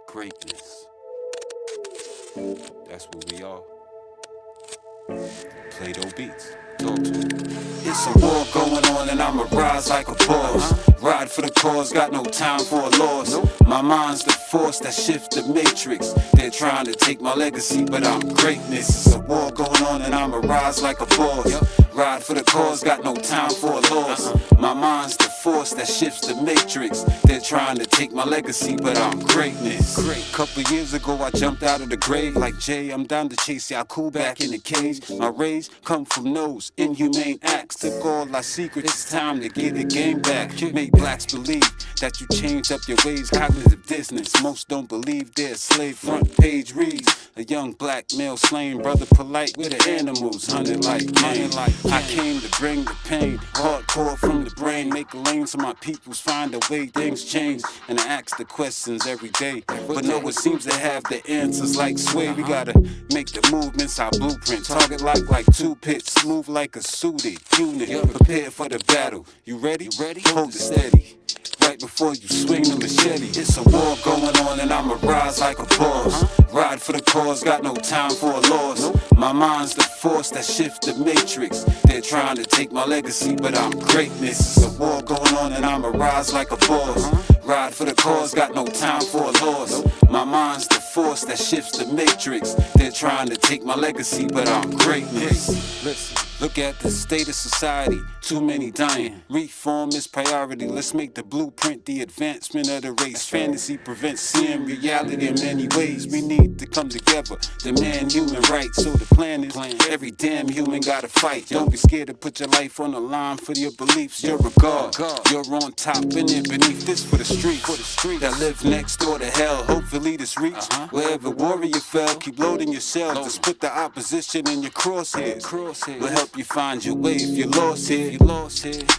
Greatness. That's what we are. Play-Doh Beats. Talk to me. It's a war going on and I'ma rise like a boss. Ride for the cause, got no time for a loss. My mind's the force that shift the matrix. They're trying to take my legacy, but I'm greatness. It's a war going on and I'ma rise like a boss. Ride for the cause, got no time for a loss. My mind's the force that shifts the matrix. They're trying to take my legacy, but I'm greatness. Couple years ago I jumped out of the grave like Jay. I'm down to chase Yaku back in the cage. My rage come from those inhumane acts. Took all our secrets, it's time to get the game back. Make blacks believe that you changed up your ways. Cognitive dissonance, most don't believe they're a slave. Front page reads, a young black male slain, brother polite with the animals, hunted like game. I came to bring the pain, hardcore from the brain. Make a lane so my peoples find a way things change. And I ask the questions every day, but no one seems to have the answers like Sway. We gotta make the movements our blueprint. Target like two pits, smooth like a suited unit. Prepare for the battle. You ready? Hold it steady. Right before you swing the machete, it's a war going on and I'ma rise like a boss. Ride for the cause, got no time for a loss. My mind's the force that shift the matrix. They're trying to take my legacy, but I'm greatness. It's a war going on and I'ma rise like a boss. Ride for the cause, got no time for a loss. My mind's the force that shifts the matrix. They're trying to take my legacy, but I'm greatness. Listen. Look at the state of society, too many dying. Reform is priority, let's make the blueprint the advancement of the race. Fantasy prevents seeing reality in many ways. We need to come together, demand human rights. So the plan is, every damn human gotta fight. Don't be scared to put your life on the line for your beliefs. You're a god, you're on top and then beneath this for the streets that live next door to hell. Hopefully this reach wherever warrior fell. Keep loading your shells, just put the opposition in your crosshairs. We'll help you find your way if you're lost here.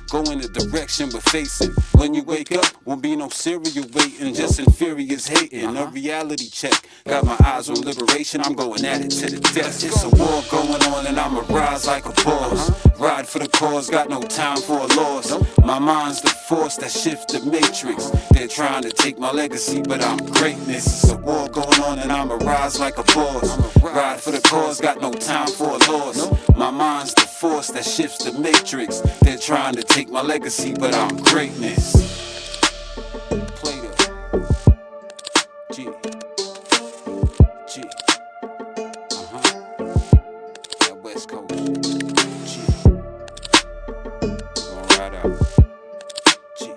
Go in the direction we're facing. When you wake up, won't be no cereal waiting, just inferiors hating. A reality check. Got my eyes on liberation, I'm going at it to the death. It's a war going on and I'ma rise like a boss. Ride for the cause, got no time for a loss. My mind's the force that shifts the matrix. They're trying to take my legacy, but I'm greatness. It's a war going on and I'ma rise like a boss. Ride for the cause, got no time for a loss. My mind's the force that shifts the matrix. They're trying to take my legacy, but I'm greatness. Play-Doh. G. G. That West Coast. G. Going right out. G.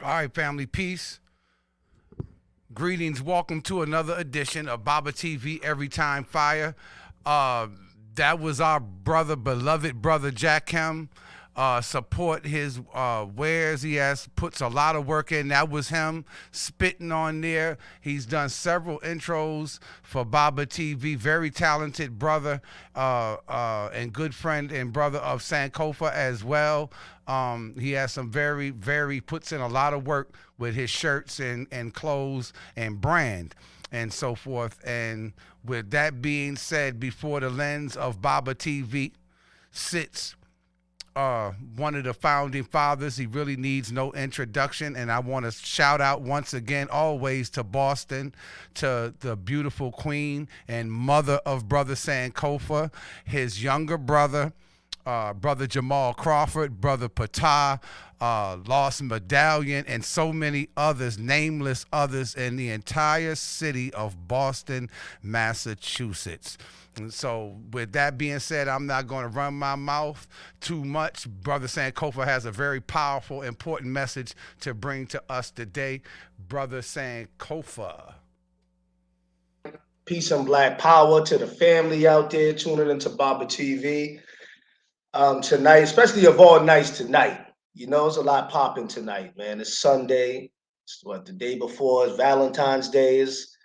All right, family, peace. Greetings. Welcome to another edition of Baba TV Every Time Fire. That was our brother, beloved brother Jack Hem. Support his wares. He puts a lot of work in. That was him spitting on there. He's done several intros for Baba TV. Very talented brother and good friend and brother of Sankofa as well. He has some puts in a lot of work with his shirts and clothes and brand and so forth. And with that being said, before the lens of Baba TV sits one of the founding fathers. He really needs no introduction, and I want to shout out once again always to Boston, to the beautiful queen and mother of brother Sankofa, his younger brother, brother Jamal Crawford, brother Patah, Lost Medallion, and so many others, nameless others in the entire city of Boston, Massachusetts. And so with that being said, I'm not going to run my mouth too much. Brother Sankofa has a very powerful, important message to bring to us today. Brother Sankofa. Peace and black power to the family out there tuning into Baba TV tonight, especially of all nights tonight. You know, it's a lot popping tonight, man. It's Sunday. It's the day before is Valentine's Day is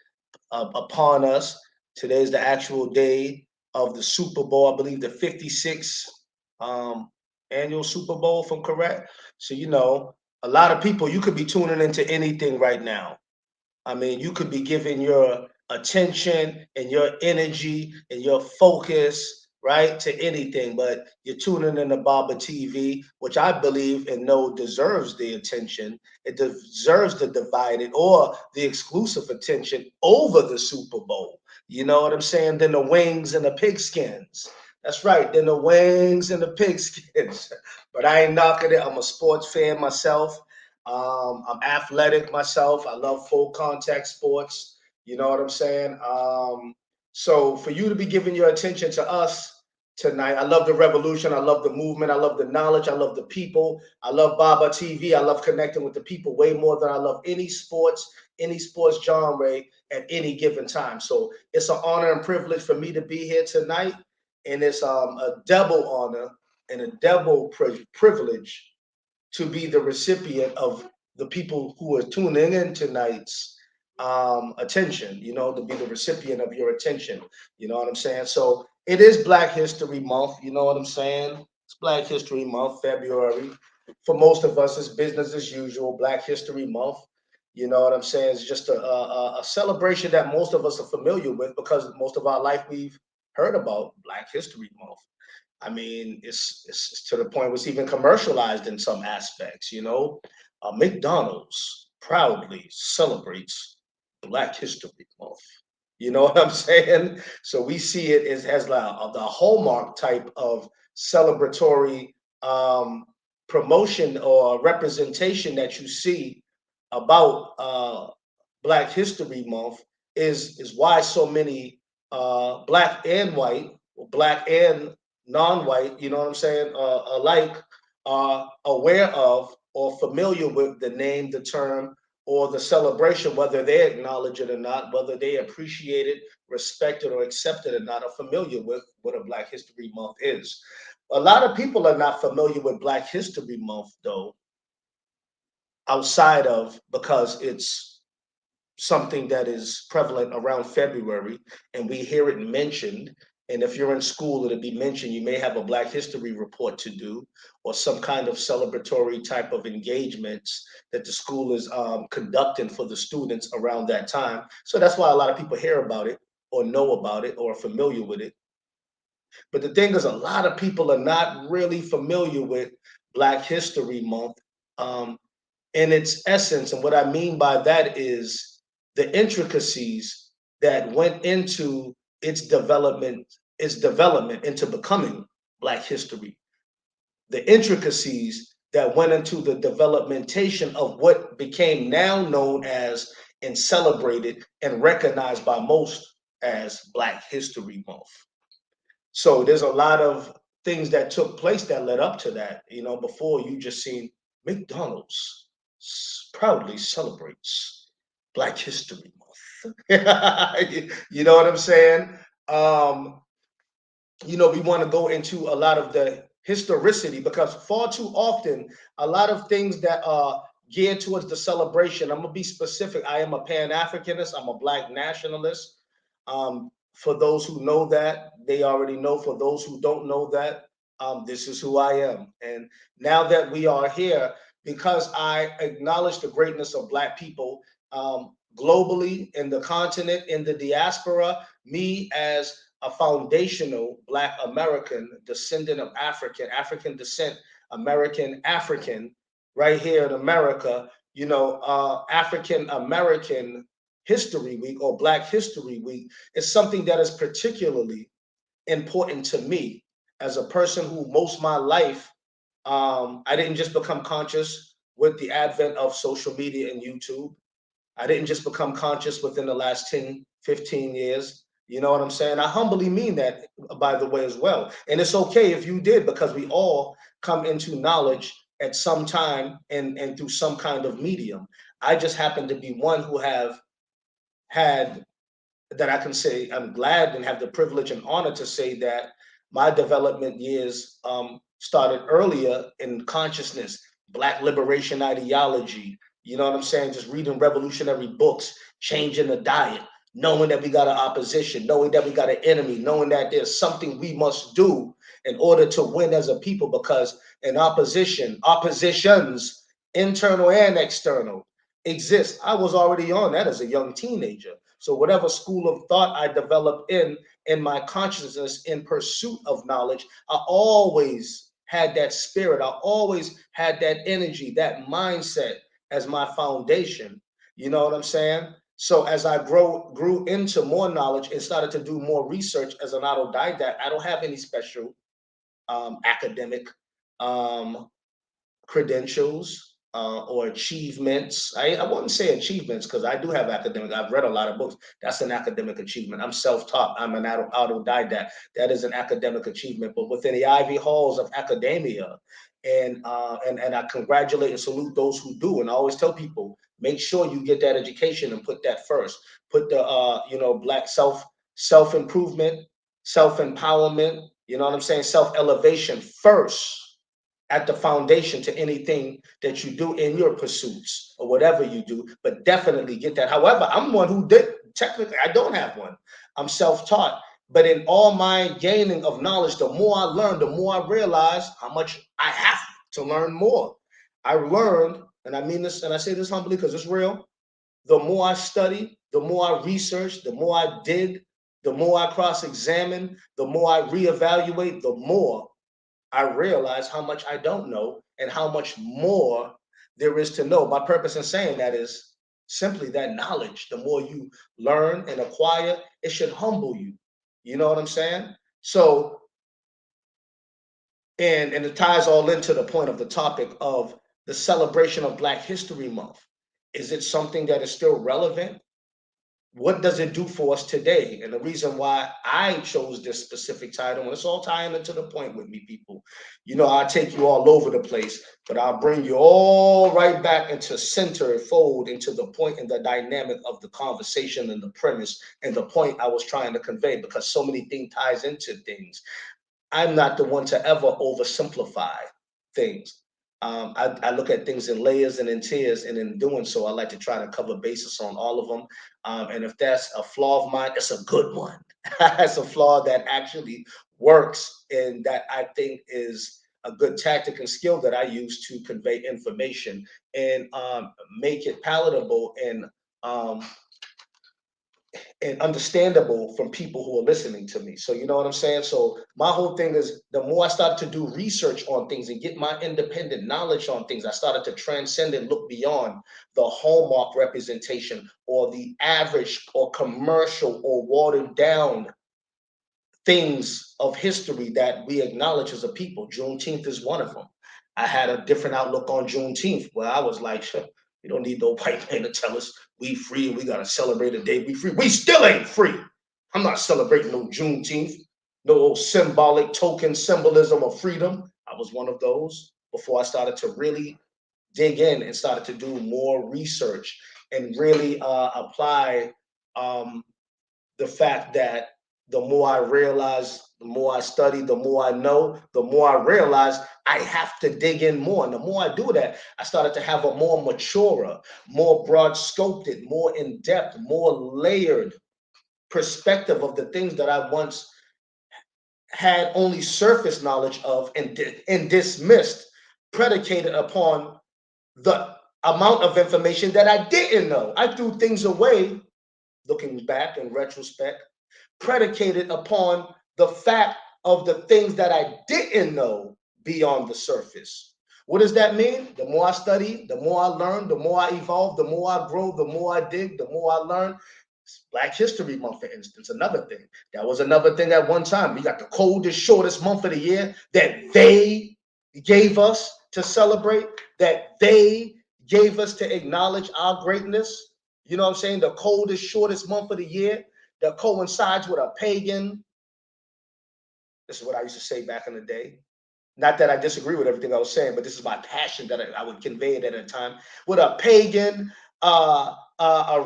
upon us. Today is the actual day of the Super Bowl. I believe the 56th annual Super Bowl, if I'm correct. So, you know, a lot of people, you could be tuning into anything right now. I mean, you could be giving your attention and your energy and your focus, right, to anything. But you're tuning in to Baba TV, which I believe and know deserves the attention. It deserves the divided or the exclusive attention over the Super Bowl. You know what I'm saying? Then the wings and the pigskins. That's right. Then the wings and the pigskins. But I ain't knocking it. I'm a sports fan myself. I'm athletic myself. I love full contact sports. You know what I'm saying? So for you to be giving your attention to us tonight, I love the revolution. I love the movement. I love the knowledge. I love the people. I love Baba TV. I love connecting with the people way more than I love any sports genre at any given time. So it's an honor and privilege for me to be here tonight. And it's a double honor and a double privilege to be the recipient of the people who are tuning in tonight's attention, you know, to be the recipient of your attention. You know what I'm saying? So it is Black History Month. You know what I'm saying? It's Black History Month, February. For most of us, it's business as usual, Black History Month. You know what I'm saying? It's just a celebration that most of us are familiar with because most of our life we've heard about Black History Month. I mean, it's to the point where it's even commercialized in some aspects. You know, McDonald's proudly celebrates Black History Month. You know what I'm saying? So we see it as like the hallmark type of celebratory promotion or representation that you see about Black History Month is why so many black and white, or black and non-white, you know what I'm saying, alike, are aware of or familiar with the name, the term, or the celebration, whether they acknowledge it or not, whether they appreciate it, respect it, or accept it or not, are familiar with what a Black History Month is. A lot of people are not familiar with Black History Month, though, outside of because it's something that is prevalent around February and we hear it mentioned. And if you're in school, it'll be mentioned. You may have a Black History report to do or some kind of celebratory type of engagements that the school is conducting for the students around that time. So that's why a lot of people hear about it or know about it or are familiar with it. But the thing is, a lot of people are not really familiar with Black History Month in its essence. And what I mean by that is the intricacies that went into its development into becoming Black history, the intricacies that went into the developmentation of what became now known as and celebrated and recognized by most as Black History Month. So there's a lot of things that took place that led up to that. You know, before you just seen McDonald's proudly celebrates Black History Month. You know what I'm saying? Um, you know, we want to go into a lot of the historicity because far too often, a lot of things that are geared towards the celebration. I'm gonna be specific. I am a Pan-Africanist. I'm a Black nationalist. For those who know that, they already know. For those who don't know that, this is who I am. And now that we are here, because I acknowledge the greatness of Black people globally, in the continent, in the diaspora, me as a foundational Black American, descendant of African descent, American African, right here in America, you know, African American History Week or Black History Week is something that is particularly important to me as a person who most of my life, I didn't just become conscious with the advent of social media and YouTube. I didn't just become conscious within the last 10, 15 years. You know what I'm saying? I humbly mean that, by the way, as well. And it's okay if you did, because we all come into knowledge at some time and through some kind of medium. I just happen to be one who have had that I can say I'm glad and have the privilege and honor to say that my development years started earlier in consciousness, Black liberation ideology. You know what I'm saying? Just reading revolutionary books, changing the diet, knowing that we got an opposition, knowing that we got an enemy, knowing that there's something we must do in order to win as a people, because in oppositions, internal and external, exist. I was already on that as a young teenager. So whatever school of thought I developed in my consciousness in pursuit of knowledge, I always had that spirit. I always had that energy, that mindset as my foundation. You know what I'm saying? So as I grew into more knowledge and started to do more research as an autodidact, I don't have any special academic um, credentials or achievements. I wouldn't say achievements because I do have academic. I've read a lot of books. That's an academic achievement. I'm self-taught. I'm an autodidact. That is an academic achievement. But within the Ivy halls of academia, and I congratulate and salute those who do. And I always tell people, make sure you get that education and put that first. Put the Black self-improvement, self-empowerment. You know what I'm saying? Self-elevation first at the foundation to anything that you do in your pursuits or whatever you do, but definitely get that. However, I'm one who technically, I don't have one. I'm self-taught, but in all my gaining of knowledge, the more I learn, the more I realize how much I have to learn more. I learned, and I mean this, and I say this humbly because it's real, the more I study, the more I research, the more I dig, the more I cross-examine, the more I reevaluate, the more I realize how much I don't know and how much more there is to know. My purpose in saying that is simply that knowledge. The more you learn and acquire, it should humble you. You know what I'm saying? So, and it ties all into the point of the topic of the celebration of Black History Month. Is it something that is still relevant? What does it do for us today? And the reason why I chose this specific title, and it's all tying into the point with me, people. You know, I take you all over the place, but I'll bring you all right back into center, fold into the point and the dynamic of the conversation and the premise and the point I was trying to convey, because so many things ties into things. I'm not the one to ever oversimplify things. I look at things in layers and in tiers, and in doing so, I like to try to cover basis on all of them. And if that's a flaw of mine, it's a good one. It's a flaw that actually works, and that I think is a good tactic and skill that I use to convey information and make it palatable um, and understandable from people who are listening to me. So you know what I'm saying? So my whole thing is, the more I start to do research on things and get my independent knowledge on things, I started to transcend and look beyond the hallmark representation or the average or commercial or watered down things of history that we acknowledge as a people. Juneteenth is one of them. I had a different outlook on Juneteenth, where I was like, sure, we don't need no white man to tell us we free and we gotta celebrate the day we free. We still ain't free. I'm not celebrating no Juneteenth, no old symbolic token symbolism of freedom. I was one of those before I started to really dig in and started to do more research and really apply the fact that the more I realize, the more I study, the more I know, the more I realize I have to dig in more. And the more I do that, I started to have a more mature, more broad scoped, more in depth, more layered perspective of the things that I once had only surface knowledge of and dismissed, predicated upon the amount of information that I didn't know. I threw things away, looking back in retrospect, predicated upon the fact of the things that I didn't know beyond the surface. What does that mean? The more I study, the more I learn, the more I evolve, the more I grow, the more I dig, the more I learn. Black History Month, for instance, another thing. That was another thing at one time. We got the coldest, shortest month of the year that they gave us to celebrate, that they gave us to acknowledge our greatness. You know what I'm saying? The coldest, shortest month of the year that coincides with a pagan. This is what I used to say back in the day. Not that I disagree with everything I was saying, but this is my passion that I would convey it at a time. With a pagan, a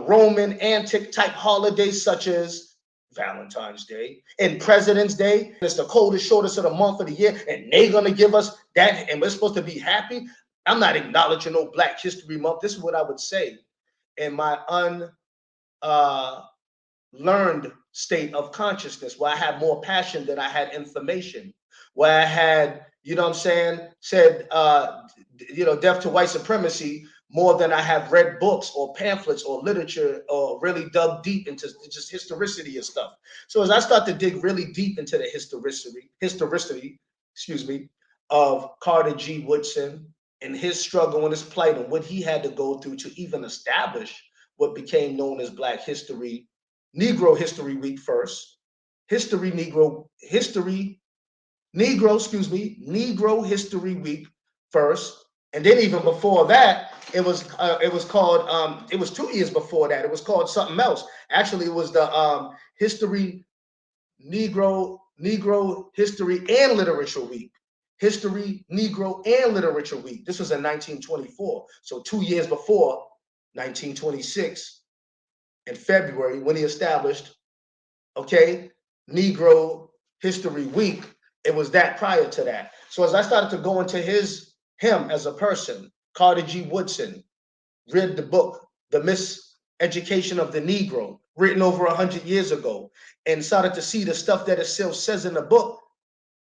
Roman antic type holiday such as Valentine's Day and President's Day. It's the coldest, shortest of the month of the year, and they're gonna give us that, and we're supposed to be happy. I'm not acknowledging no Black History Month. This is what I would say in my learned state of consciousness, where I had more passion than I had information, where I had, you know what I'm saying, said, death to white supremacy, more than I have read books or pamphlets or literature or really dug deep into just historicity and stuff. So as I start to dig really deep into the historicity, excuse me, of Carter G. Woodson and his struggle and his plight and what he had to go through to even establish what became known as Black History, Negro History Week first, Negro History Week first, and then even before that, it was called it was 2 years before that. It was called something else. Actually, it was the Negro History and Literature Week. History, Negro, and Literature Week. This was in 1924. So 2 years before 1926 in February when he established, okay, Negro History Week. It was that prior to that. So as I started to go into him as a person, Carter G. Woodson, read the book, The Miseducation of the Negro, written over 100 years ago, and started to see the stuff that it still says in the book.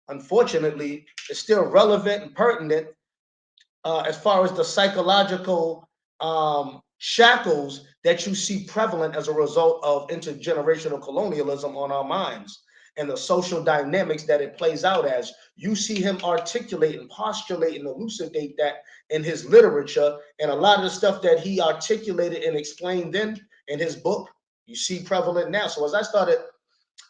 Unfortunately, it's still relevant and pertinent as far as the psychological shackles that you see prevalent as a result of intergenerational colonialism on our minds and the social dynamics that it plays out as. You see him articulate and postulate and elucidate that in his literature, and a lot of the stuff that he articulated and explained then in his book, you see prevalent now. So as I started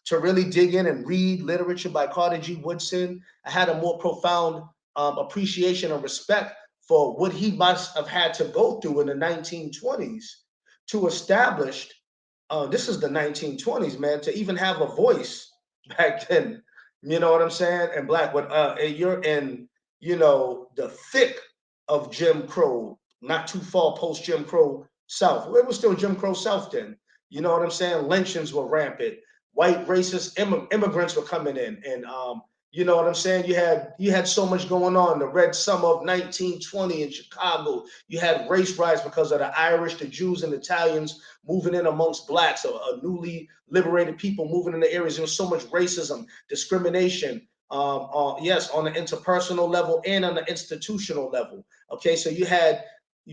to really dig in and read literature by Carter G. Woodson, I had a more profound appreciation and respect for what he must have had to go through in the 1920s to establish, this is the 1920s, man, to even have a voice back then. You know what I'm saying? And Black, when you're in, the thick of Jim Crow, not too far post Jim Crow South. It was still Jim Crow South then. You know what I'm saying? Lynchings were rampant. White racist immigrants were coming in, and you know what I'm saying? You had so much going on. The Red Summer of 1920 in Chicago. You had race riots because of the Irish, the Jews, and Italians moving in amongst blacks, a newly liberated people moving in the areas. There was so much racism, discrimination. Yes, on the interpersonal level and on the institutional level. Okay, so you had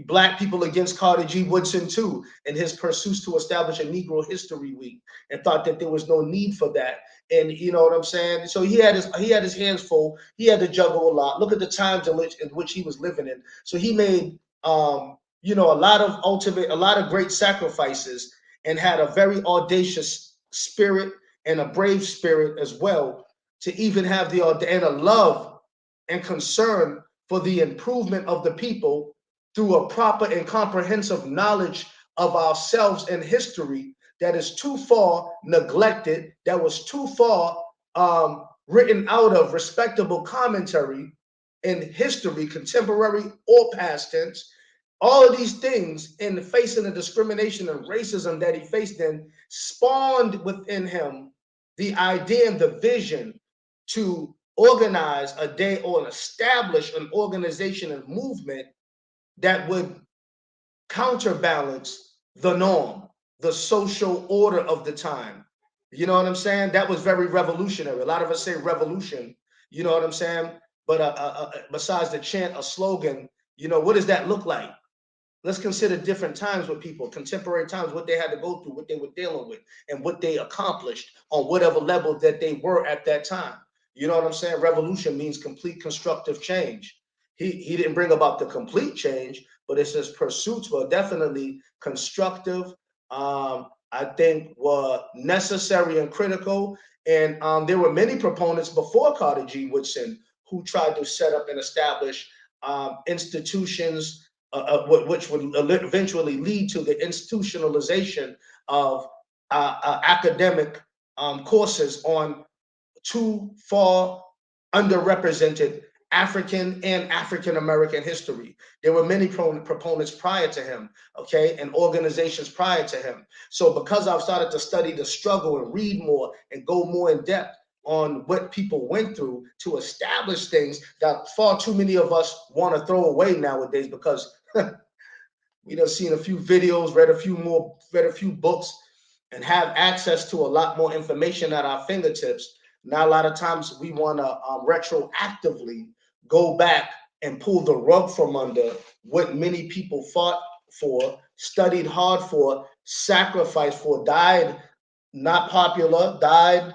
Black people against Carter G. Woodson too, in his pursuits to establish a Negro History Week, and thought that there was no need for that. And you know what I'm saying? So he had his hands full. He had to juggle a lot. Look at the times in which he was living in. So he made a lot of great sacrifices, and had a very audacious spirit and a brave spirit as well, to even have and a love and concern for the improvement of the people through a proper and comprehensive knowledge of ourselves and history that is too far neglected, that was too far written out of respectable commentary in history, contemporary or past tense. All of these things, in facing the discrimination and racism that he faced in, spawned within him the idea and the vision to organize a day or establish an organization and movement that would counterbalance the norm, the social order of the time. You know what I'm saying? That was very revolutionary. A lot of us say revolution, you know what I'm saying? But besides the chant, a slogan, what does that look like? Let's consider different times with people, contemporary times, what they had to go through, what they were dealing with, and what they accomplished on whatever level that they were at that time. You know what I'm saying? Revolution means complete constructive change. He didn't bring about the complete change, but it's his pursuits were definitely constructive. I think were necessary and critical. And there were many proponents before Carter G. Woodson who tried to set up and establish institutions, which would eventually lead to the institutionalization of academic courses on too far underrepresented African and African American history. There were many proponents prior to him, okay, and organizations prior to him. So because I've started to study the struggle and read more and go more in depth on what people went through to establish things that far too many of us want to throw away nowadays, because we done seen a few videos, read a few books, and have access to a lot more information at our fingertips. Now, a lot of times we want to retroactively go back and pull the rug from under what many people fought for, studied hard for, sacrificed for, died not popular, died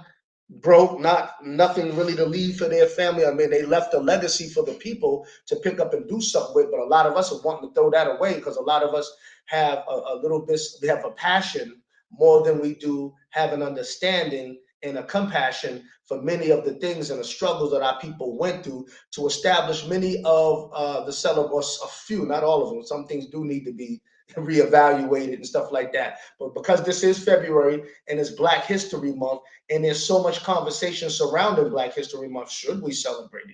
broke, nothing really to leave for their family. I mean, they left a legacy for the people to pick up and do something with, but a lot of us are wanting to throw that away because a lot of us have a little bit, we have a passion more than we do have an understanding and a compassion for many of the things and the struggles that our people went through to establish many of the celebrations, a few, not all of them. Some things do need to be reevaluated and stuff like that. But because this is February and it's Black History Month, and there's so much conversation surrounding Black History Month, should we celebrate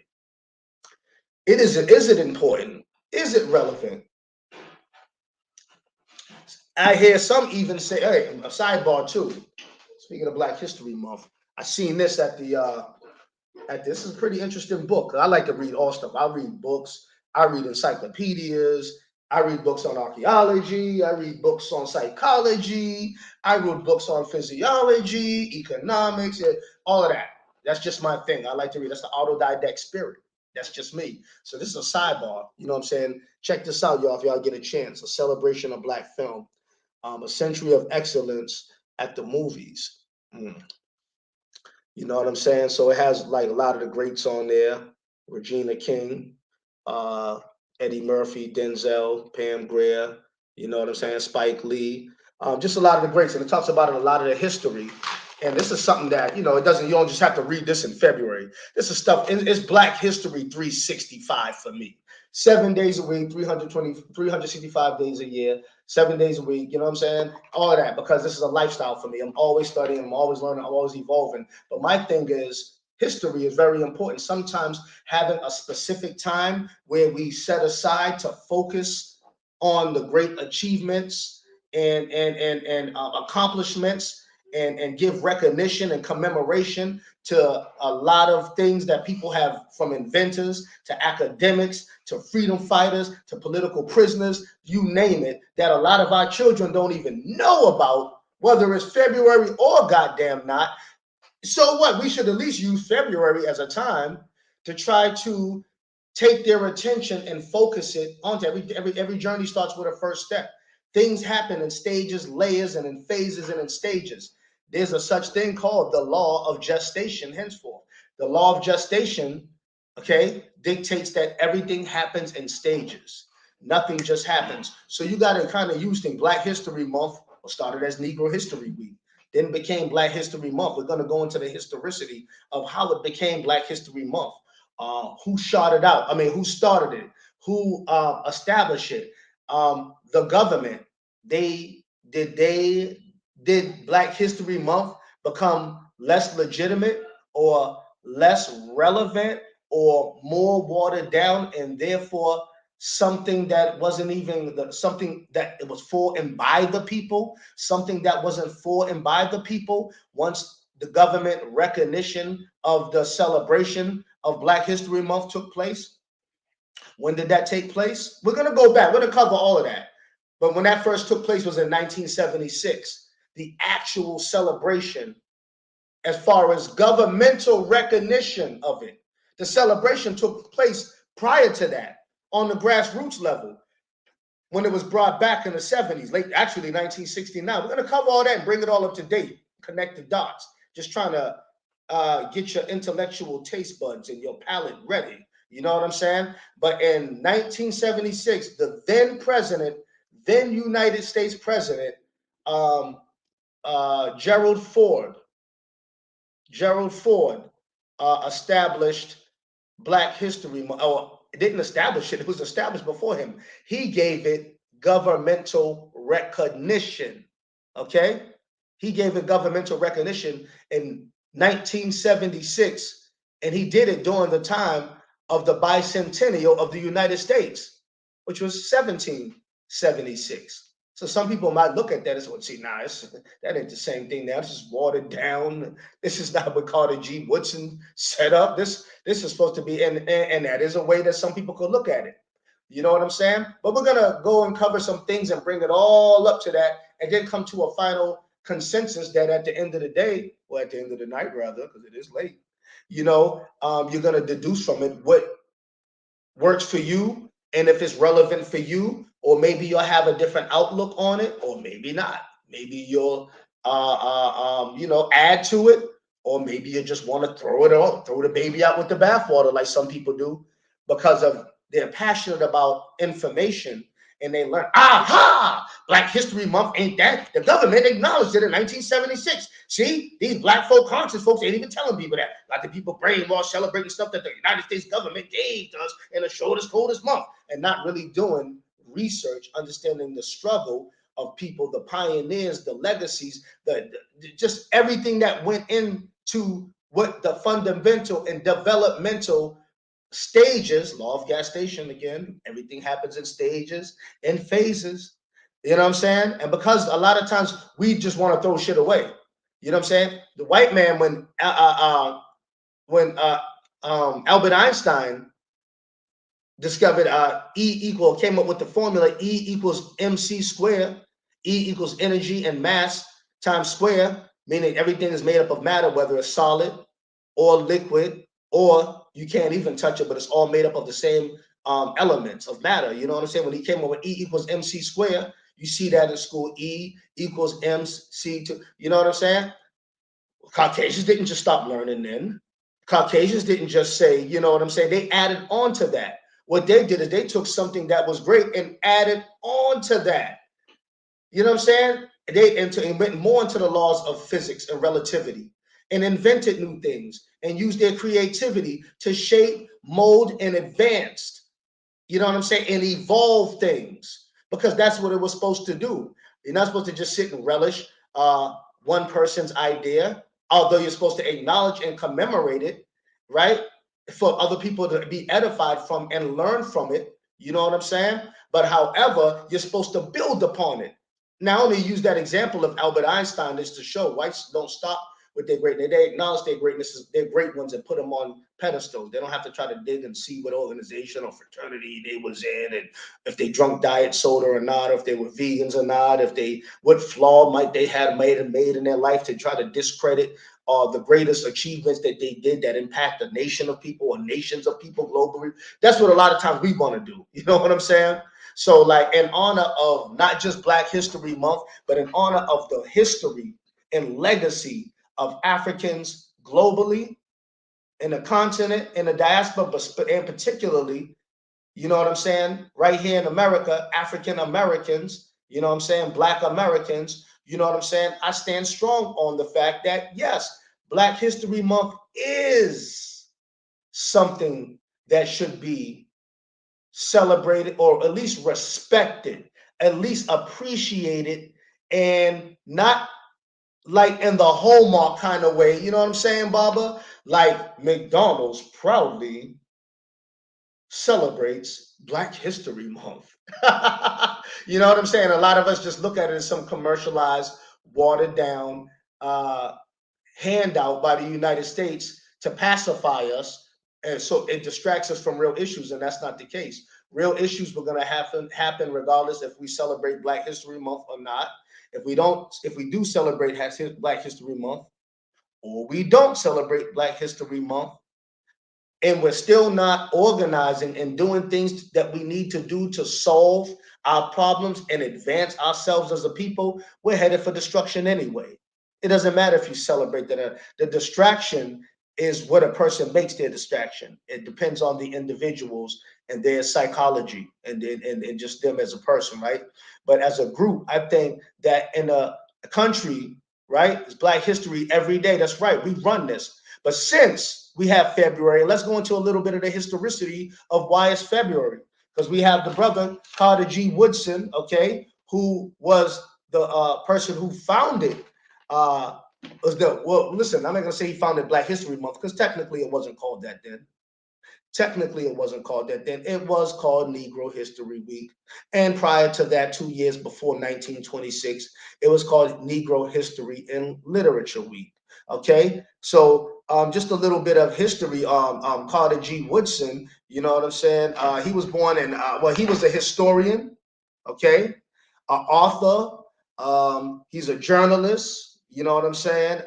it? Is it important? Is it relevant? I hear some even say, hey, a sidebar too. Speaking of Black History Month, I seen this at this is a pretty interesting book. I like to read all stuff. I read books, I read encyclopedias, I read books on archaeology, I read books on psychology, I read books on physiology, economics, all of that. That's just my thing. I like to read. That's the autodidact spirit. That's just me. So this is a sidebar. You know what I'm saying? Check this out, y'all, if y'all get a chance. A celebration of Black film. A century of excellence at the movies. You know what I'm saying? So it has like a lot of the greats on there. Regina King, Eddie Murphy, Denzel, Pam Grier, you know what I'm saying? Spike Lee, just a lot of the greats. And it talks about a lot of the history. And this is something that, you know, you don't just have to read this in February. This is stuff, it's Black History 365 for me. 7 days a week, 365 days a year, 7 days a week, you know what I'm saying? All of that, because this is a lifestyle for me. I'm always studying, I'm always learning, I'm always evolving. But my thing is, history is very important. Sometimes having a specific time where we set aside to focus on the great achievements and accomplishments and give recognition and commemoration to a lot of things that people have, from inventors to academics to freedom fighters to political prisoners, you name it, that a lot of our children don't even know about, whether it's February or goddamn not. So what? We should at least use February as a time to try to take their attention and focus it onto every journey starts with a first step. Things happen in stages, layers, and in phases and in stages. There's a such thing called the law of gestation henceforth. The law of gestation, okay, dictates that everything happens in stages. Nothing just happens. So you got to kind of use things. Black History Month started as Negro History Week, then became Black History Month. We're going to go into the historicity of how it became Black History Month. Who shot it out? I mean, who started it? Who established it? The government. Did Black History Month become less legitimate or less relevant or more watered down, and therefore something that wasn't even something that it was for and by the people, something that wasn't for and by the people once the government recognition of the celebration of Black History Month took place? When did that take place? We're going to go back. We're going to cover all of that. But when that first took place was in 1976. The actual celebration, as far as governmental recognition of it, the celebration took place prior to that on the grassroots level when it was brought back in the 70s, actually 1969. We're going to cover all that and bring it all up to date, connect the dots, just trying to get your intellectual taste buds and your palate ready. You know what I'm saying? But in 1976, the then United States President, Gerald Ford established Black History Month. Oh, it didn't establish it. It was established before him. He gave it governmental recognition. Okay? He gave it governmental recognition in 1976, and he did it during the time of the bicentennial of the United States, which was 1776. So some people might look at that and say, nah, that ain't the same thing now. This is watered down. This is not what Carter G. Woodson set up. This is supposed to be, and that is a way that some people could look at it. You know what I'm saying? But we're going to go and cover some things and bring it all up to that, and then come to a final consensus that at the end of the day, or at the end of the night rather, because it is late, you know, you're going to deduce from it what works for you and if it's relevant for you, or maybe you'll have a different outlook on it, or maybe not. Maybe you'll add to it, or maybe you just want to throw the baby out with the bathwater, like some people do, because of they're passionate about information and they learn, aha, Black History Month ain't that. The government acknowledged it in 1976. See, these Black folk conscious folks ain't even telling people that. Like the people brainwashed, celebrating stuff that the United States government gave to us in the shortest, coldest month, and not really doing research, understanding the struggle of people, the pioneers, the legacies, just everything that went into what the fundamental and developmental stages. Law of Gestation, again, everything happens in stages and phases. You know what I'm saying? And because a lot of times we just want to throw shit away. You know what I'm saying? The white man, when Albert Einstein discovered came up with the formula E equals mc squared. E equals energy and mass times square, meaning everything is made up of matter, whether it's solid or liquid, or you can't even touch it, but it's all made up of the same elements of matter. You know what I'm saying? When he came up with E equals mc squared, you see that in school. E equals mc2. You know what I'm saying? Caucasians didn't just stop learning then. Caucasians didn't just say, you know what I'm saying? They added on to that. What they did is they took something that was great and added on to that. You know what I'm saying? They went more into the laws of physics and relativity and invented new things and used their creativity to shape, mold, and advance. You know what I'm saying? And evolve things, because that's what it was supposed to do. You're not supposed to just sit and relish one person's idea, although you're supposed to acknowledge and commemorate it, right? For other people to be edified from and learn from it. You know what I'm saying? But however, you're supposed to build upon it. Now, I only use that example of Albert Einstein is to show whites don't stop with their greatness. They acknowledge their greatness, their great ones, and put them on pedestals. They don't have to try to dig and see what organization or fraternity they was in, and if they drunk diet soda or not, or if they were vegans or not, if they what flaw might they have made in their life to try to discredit the greatest achievements that they did that impact a nation of people or nations of people globally. That's what a lot of times we want to do. You know what I'm saying? So, like, in honor of not just Black History Month, but in honor of the history and legacy of Africans globally, in the continent, in the diaspora, and particularly, you know what I'm saying, right here in America, African Americans, you know what I'm saying, Black Americans, you know what I'm saying, I stand strong on the fact that, yes, Black History Month is something that should be celebrated, or at least respected, at least appreciated, and not like in the Hallmark kind of way. You know what I'm saying, Baba? Like McDonald's proudly celebrates Black History Month. You know what I'm saying? A lot of us just look at it as some commercialized, watered down handout by the United States to pacify us. And so it distracts us from real issues, and that's not the case. Real issues were going to happen regardless if we celebrate Black History Month or not. If we do celebrate Black History Month, or we don't celebrate Black History Month, and we're still not organizing and doing things that we need to do to solve our problems and advance ourselves as a people, we're headed for destruction anyway. It doesn't matter if you celebrate that. The distraction is what a person makes their distraction. It depends on the individuals and their psychology and just them as a person, right? But as a group, I think that in a country, right, it's Black history every day. That's right. We run this. But since we have February, let's go into a little bit of the historicity of why it's February. Because we have the brother Carter G. Woodson, okay, who was the person who founded listen, I'm not gonna say he founded Black History Month, because technically it wasn't called that then. Technically, it wasn't called that then. It was called Negro History Week. And prior to that, 2 years before 1926, it was called Negro History and Literature Week. Okay, so just a little bit of history. Carter G. Woodson, you know what I'm saying? He was born in, he was a historian, okay, an author. He's a journalist, you know what I'm saying?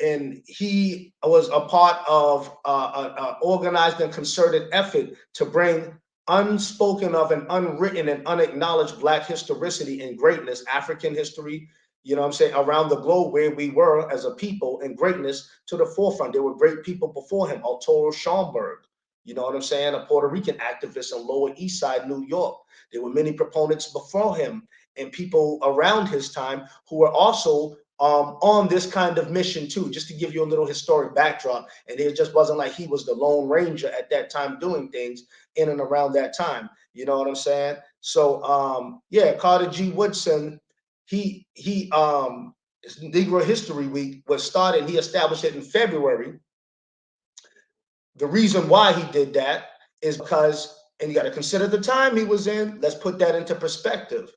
and he was a part of an organized and concerted effort to bring unspoken of and unwritten and unacknowledged Black historicity and greatness, African history, you know what I'm saying, around the globe where we were as a people and greatness to the forefront. There were great people before him, Arturo Schomburg, you know what I'm saying, a Puerto Rican activist in Lower East Side, New York. There were many proponents before him and people around his time who were also on this kind of mission too, just to give you a little historic backdrop. And it just wasn't like he was the Lone Ranger at that time doing things in and around that time. You know what I'm saying? So yeah, Carter G. Woodson, he Negro History Week was started. He established it in February. The reason why he did that is because, and you got to consider the time he was in. Let's put that into perspective.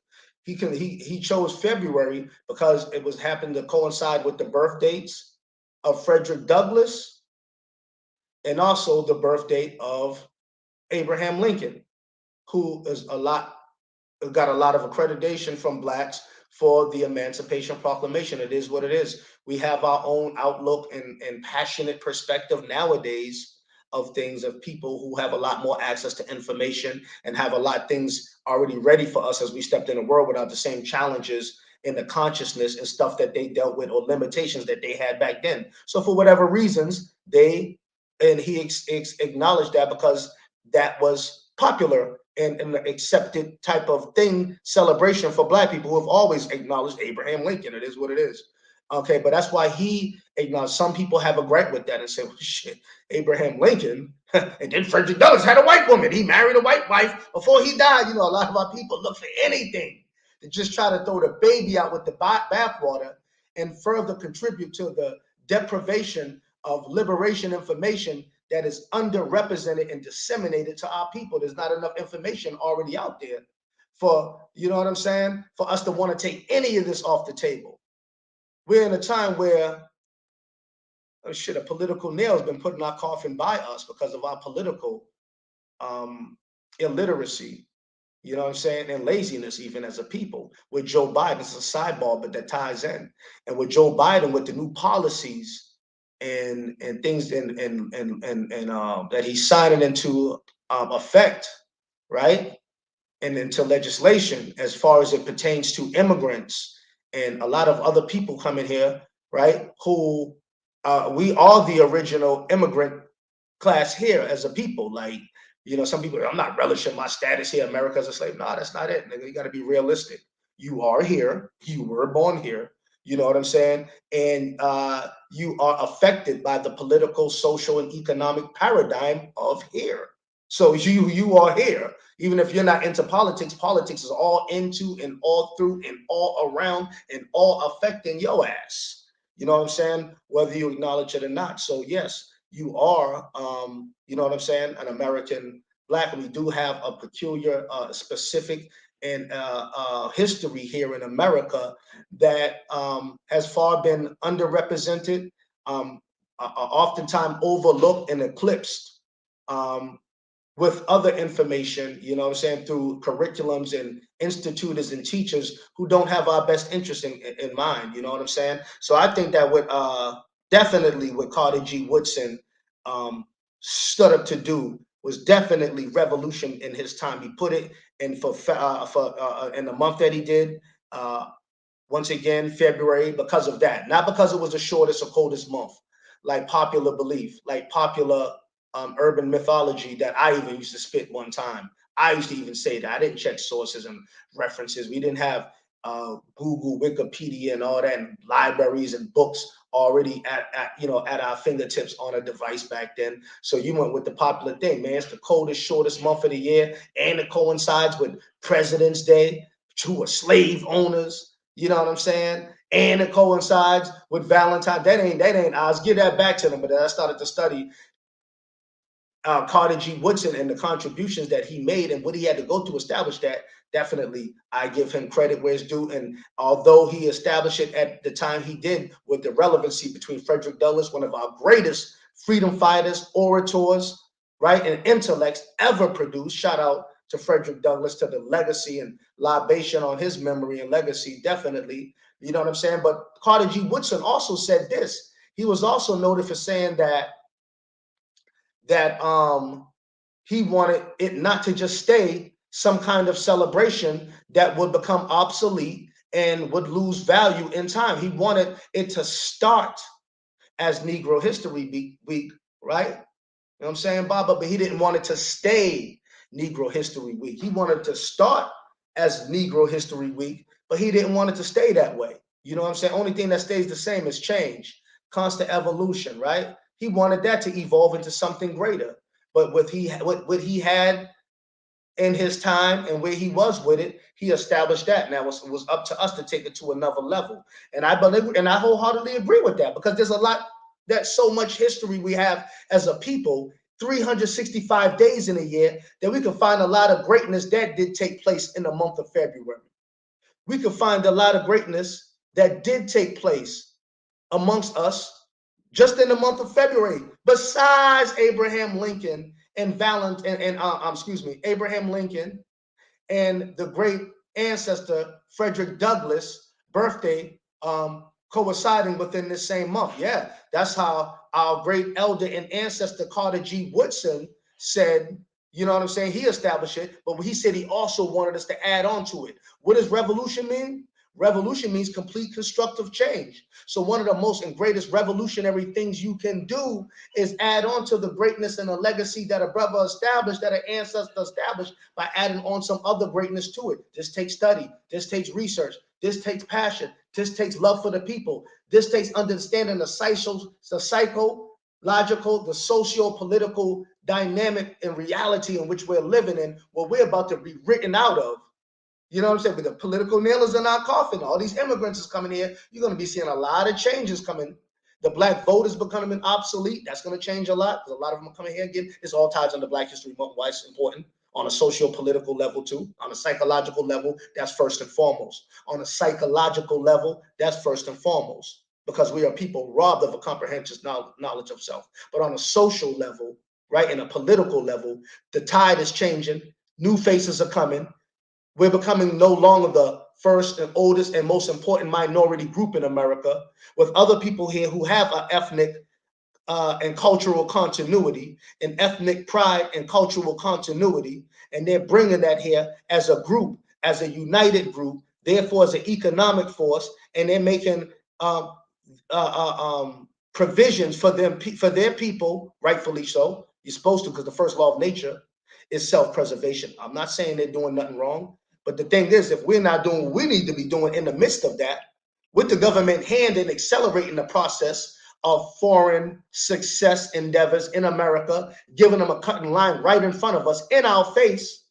He chose February because it was happened to coincide with the birth dates of Frederick Douglass and also the birth date of Abraham Lincoln, who is got a lot of accreditation from Blacks for the Emancipation Proclamation. It is what it is. We have our own outlook and passionate perspective nowadays of things, of people who have a lot more access to information and have a lot of things already ready for us as we stepped in the world without the same challenges in the consciousness and stuff that they dealt with or limitations that they had back then. So for whatever reasons, he acknowledged that because that was popular and an accepted type of thing, celebration for Black people who have always acknowledged Abraham Lincoln. It is what it is. Okay, but that's why he acknowledged. Some people have a gripe with that and say, well, shit, Abraham Lincoln, and then Frederick Douglass had a white woman. He married a white wife before he died. You know, a lot of our people look for anything to just try to throw the baby out with the bathwater and further contribute to the deprivation of liberation information that is underrepresented and disseminated to our people. There's not enough information already out there for, you know what I'm saying, for us to want to take any of this off the table. We're in a time where, oh shit, a political nail has been put in our coffin by us because of our political illiteracy, you know what I'm saying, and laziness even as a people. With Joe Biden, it's a sidebar, but that ties in. And with Joe Biden, with the new policies and things and that he's signing into effect, right, and into legislation as far as it pertains to immigrants and a lot of other people coming here, right, who we are the original immigrant class here as a people. Like, you know, some people, I'm not relishing my status here, America as a slave. No, that's not it, nigga. You got to be realistic. You are here. You were born here. You know what I'm saying? And you are affected by the political, social, and economic paradigm of here. So you are here. Even if you're not into politics, politics is all into and all through and all around and all affecting your ass. You know what I'm saying? Whether you acknowledge it or not. So yes, you are, you know what I'm saying, an American Black. We do have a peculiar, specific and history here in America that has far been underrepresented, oftentimes overlooked and eclipsed with other information, you know what I'm saying, through curriculums and institutors and teachers who don't have our best interest in mind, you know what I'm saying? So I think that with definitely what Carter G. Woodson stood up to do was definitely revolution in his time. He put it in for in the month that he did, once again, February, because of that. Not because it was the shortest or coldest month, like popular belief, like popular urban mythology that I even used to spit one time. I used to even say that. I didn't check sources and references. We didn't have Google, Wikipedia, and all that, and libraries and books already at our fingertips on a device back then. So you went with the popular thing, man. It's the coldest, shortest month of the year, and it coincides with President's Day, who are slave owners. You know what I'm saying? And it coincides with Valentine. That ain't ours. Give that back to them. But then I started to study Carter G. Woodson and the contributions that he made and what he had to go to establish that. Definitely, I give him credit where it's due. And although he established it at the time he did, with the relevancy between Frederick Douglass, one of our greatest freedom fighters, orators, right, and intellects ever produced. Shout out to Frederick Douglass, to the legacy and libation on his memory and legacy, definitely. You know what I'm saying? But Carter G. Woodson also said this. he was also noted for saying that he wanted it not to just stay some kind of celebration that would become obsolete and would lose value in time. He wanted it to start as Negro History Week, right? You know what I'm saying, Baba? But he didn't want it to stay Negro History Week. He wanted to start as Negro History Week, but he didn't want it to stay that way. You know what I'm saying? Only thing that stays the same is change, constant evolution, right? He wanted that to evolve into something greater. But what he had in his time and where he was with it, he established that. Now it was up to us to take it to another level. And I believe, and I wholeheartedly agree with that, because there's a lot, that so much history we have as a people, 365 days in a year, that we can find a lot of greatness that did take place in the month of February. We can find a lot of greatness that did take place amongst us just in the month of February, besides Abraham Lincoln and Abraham Lincoln and the great ancestor Frederick Douglass' birthday coinciding within this same month. Yeah, that's how our great elder and ancestor Carter G. Woodson said, you know what I'm saying? He established it, but he said he also wanted us to add on to it. What does revolution mean? Revolution means complete constructive change. So one of the most and greatest revolutionary things you can do is add on to the greatness and the legacy that a brother established, that an ancestor established, by adding on some other greatness to it. This takes study. This takes research. This takes passion. This takes love for the people. This takes understanding the psychological, the socio-political dynamic and reality in which we're living in, what we're about to be written out of. You know what I'm saying? With the political nailers in our coffin, all these immigrants is coming here. You're going to be seeing a lot of changes coming. The black vote is becoming obsolete. That's going to change a lot, because a lot of them are coming here again. It's all ties into Black History Month, why it's important on a socio-political level too. On a psychological level, that's first and foremost. On a psychological level, that's first and foremost, because we are people robbed of a comprehensive knowledge of self. But on a social level, right, in a political level, the tide is changing. New faces are coming. We're becoming no longer the first and oldest and most important minority group in America, with other people here who have an ethnic and cultural continuity, an ethnic pride and cultural continuity, and they're bringing that here as a group, as a united group, therefore as an economic force, and they're making provisions for them, for their people, rightfully so. You're supposed to, because the first law of nature is self-preservation. I'm not saying they're doing nothing wrong. But the thing is, if we're not doing what we need to be doing in the midst of that, with the government hand in accelerating the process of foreign success endeavors in America, giving them a cutting line right in front of us, in our face,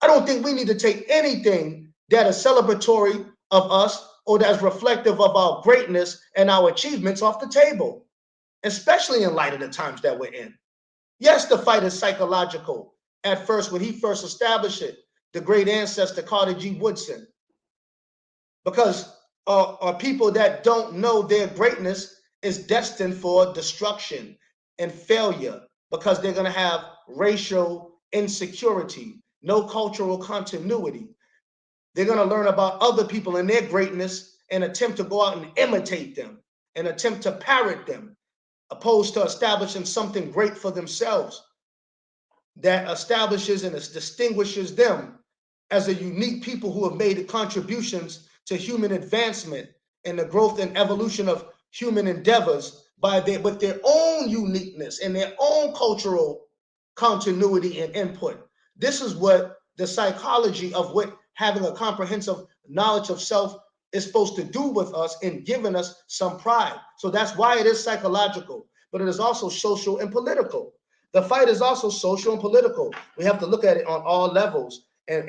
I don't think we need to take anything that is celebratory of us or that's reflective of our greatness and our achievements off the table, especially in light of the times that we're in. Yes, the fight is psychological. At first, when he first established it, the great ancestor Carter G. Woodson, because people that don't know their greatness is destined for destruction and failure, because they're going to have racial insecurity, no cultural continuity. They're going to learn about other people and their greatness and attempt to go out and imitate them and attempt to parrot them, opposed to establishing something great for themselves that establishes and distinguishes them as a unique people who have made contributions to human advancement and the growth and evolution of human endeavors with their own uniqueness and their own cultural continuity and input. This is what the psychology of what having a comprehensive knowledge of self is supposed to do with us in giving us some pride. So that's why it is psychological, but it is also social and political. The fight is also social and political. We have to look at it on all levels and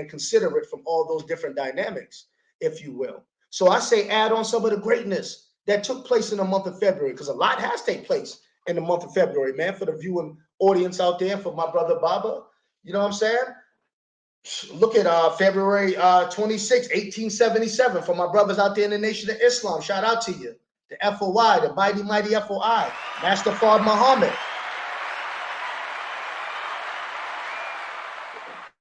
consider it from all those different dynamics, if you will. So I say add on some of the greatness that took place in the month of February, because a lot has taken place in the month of February, man, for the viewing audience out there, for my brother Baba. You know what I'm saying? Look at February 26, 1877, for my brothers out there in the Nation of Islam. Shout out to you. The FOI, the mighty, mighty FOI, Master Fard Muhammad.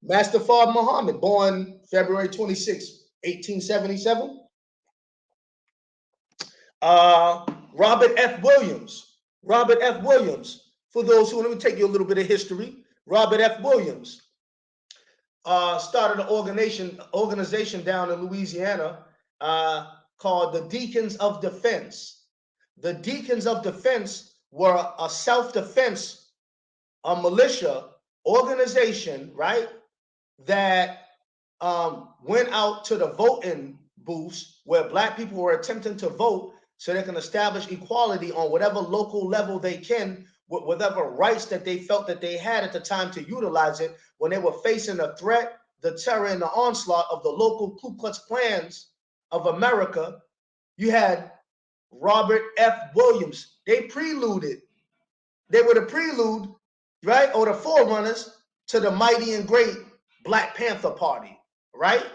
Master Fard Muhammad, born February 26, 1877. Robert F. Williams. Robert F. Williams. For those who, let me take you a little bit of history. Robert F. Williams started an organization down in Louisiana called the Deacons of Defense. The Deacons of Defense were a self-defense, a militia organization, right, that went out to the voting booths where black people were attempting to vote so they can establish equality on whatever local level they can, with whatever rights that they felt that they had at the time to utilize it when they were facing the threat, the terror, and the onslaught of the local Ku Klux Klans of America. You had Robert F. Williams. They preluded. They were the prelude, right, or the forerunners to the mighty and great Black Panther Party, right?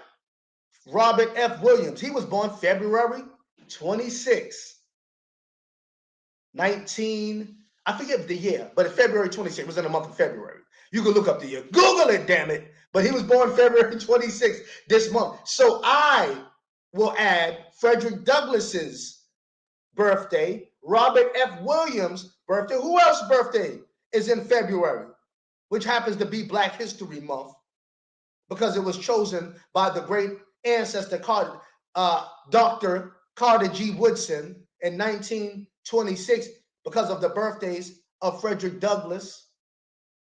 Robert F. Williams. He was born February 26, I forget the year, but February 26th, it was in the month of February. You can look up the year. Google it, damn it. But he was born February 26th this month. So I will add Frederick Douglass's birthday, Robert F. Williams' birthday. Who else's birthday is in February, which happens to be Black History Month because it was chosen by the great ancestor Dr. Carter G. Woodson in 1926 because of the birthdays of Frederick Douglass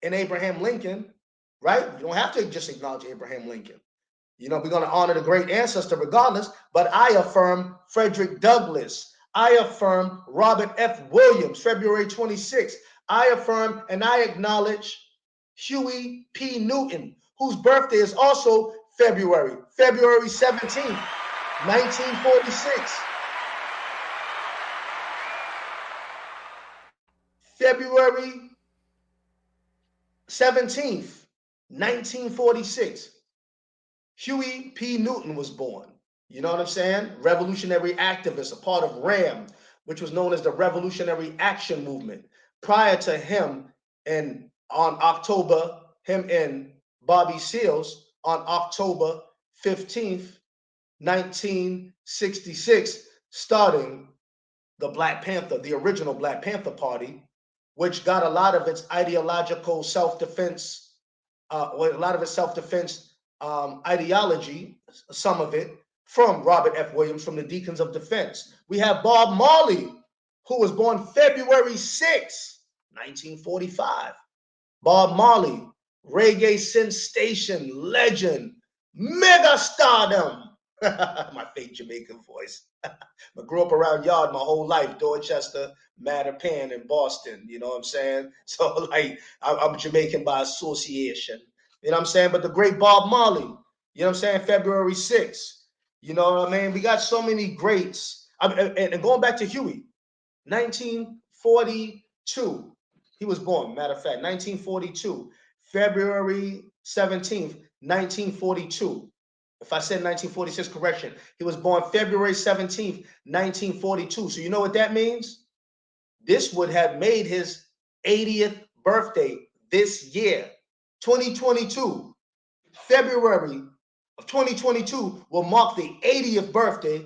and Abraham Lincoln, right? You don't have to just acknowledge Abraham Lincoln. You know, we're going to honor the great ancestor regardless, but I affirm Frederick Douglass. I affirm Robert F. Williams, February 26th. I affirm and I acknowledge Huey P. Newton, whose birthday is also February 17th, 1946. February 17th, 1946. Huey P. Newton was born. You know what I'm saying? Revolutionary activist, a part of RAM, which was known as the Revolutionary Action Movement. Prior to him, and on October, him and Bobby Seals, on October 15th, 1966, starting the Black Panther, the original Black Panther Party, which got a lot of its ideological self-defense, ideology, some of it, from Robert F. Williams, from the Deacons of Defense. We have Bob Marley, who was born February 6, 1945. Bob Marley, reggae sensation, legend, mega stardom. My fake Jamaican voice. I grew up around yard my whole life, Dorchester, Mattapan, and Boston. You know what I'm saying? So, like, I'm Jamaican by association. You know what I'm saying? But the great Bob Marley, you know what I'm saying? February 6th. You know what I mean? We got so many greats. And going back to Huey, 1942, he was born, matter of fact, 1942, February 17th, 1942. If I said 1946, correction. He was born February 17th, 1942. So you know what that means? This would have made his 80th birthday this year, 2022. February of 2022 will mark the 80th birthday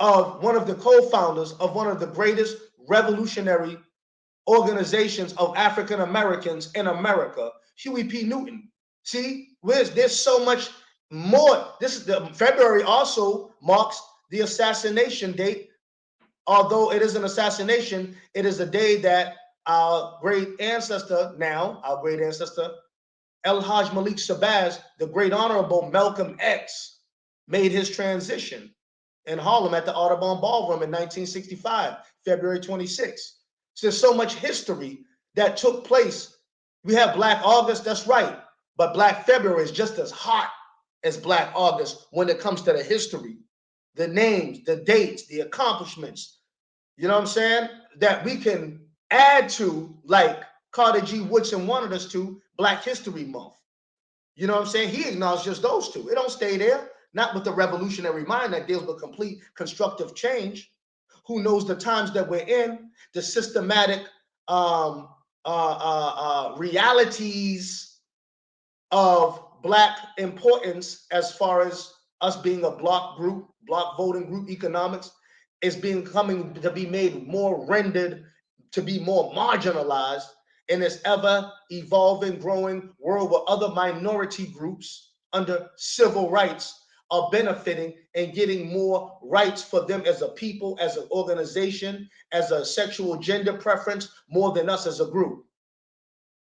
of one of the co-founders of one of the greatest revolutionary organizations of African Americans in America, Huey P. Newton. See, there's so much more. This is the February also marks the assassination date. Although it is an assassination, it is the day that our great ancestor, El Hajj Malik Shabazz, the great honorable Malcolm X, made his transition in Harlem at the Audubon Ballroom in 1965, February 26. So there's so much history that took place. We have Black August, that's right, but Black February is just as hot as Black August when it comes to the history, the names, the dates, the accomplishments, you know what I'm saying, that we can add to, like Carter G. Woodson wanted us to, Black History Month. You know what I'm saying? He acknowledged just those two. It don't stay there, not with the revolutionary mind that deals with complete constructive change, who knows the times that we're in, the systematic realities of Black importance as far as us being a block voting group economics. is coming to be made more rendered, to be more marginalized in this ever evolving, growing world where other minority groups under civil rights are benefiting and getting more rights for them as a people, as an organization, as a sexual gender preference, more than us as a group.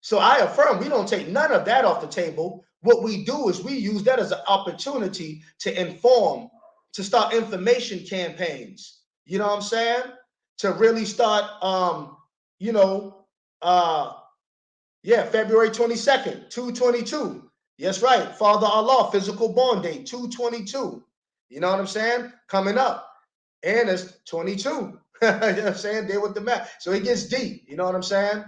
So I affirm we don't take none of that off the table. What we do is we use that as an opportunity to inform, to start information campaigns. You know what I'm saying? To really start, February 22nd, 222. Yes, right. Father Allah, physical born date, 222. You know what I'm saying? Coming up. And it's 22. You know what I'm saying? Deal with the math. So it gets deep. You know what I'm saying?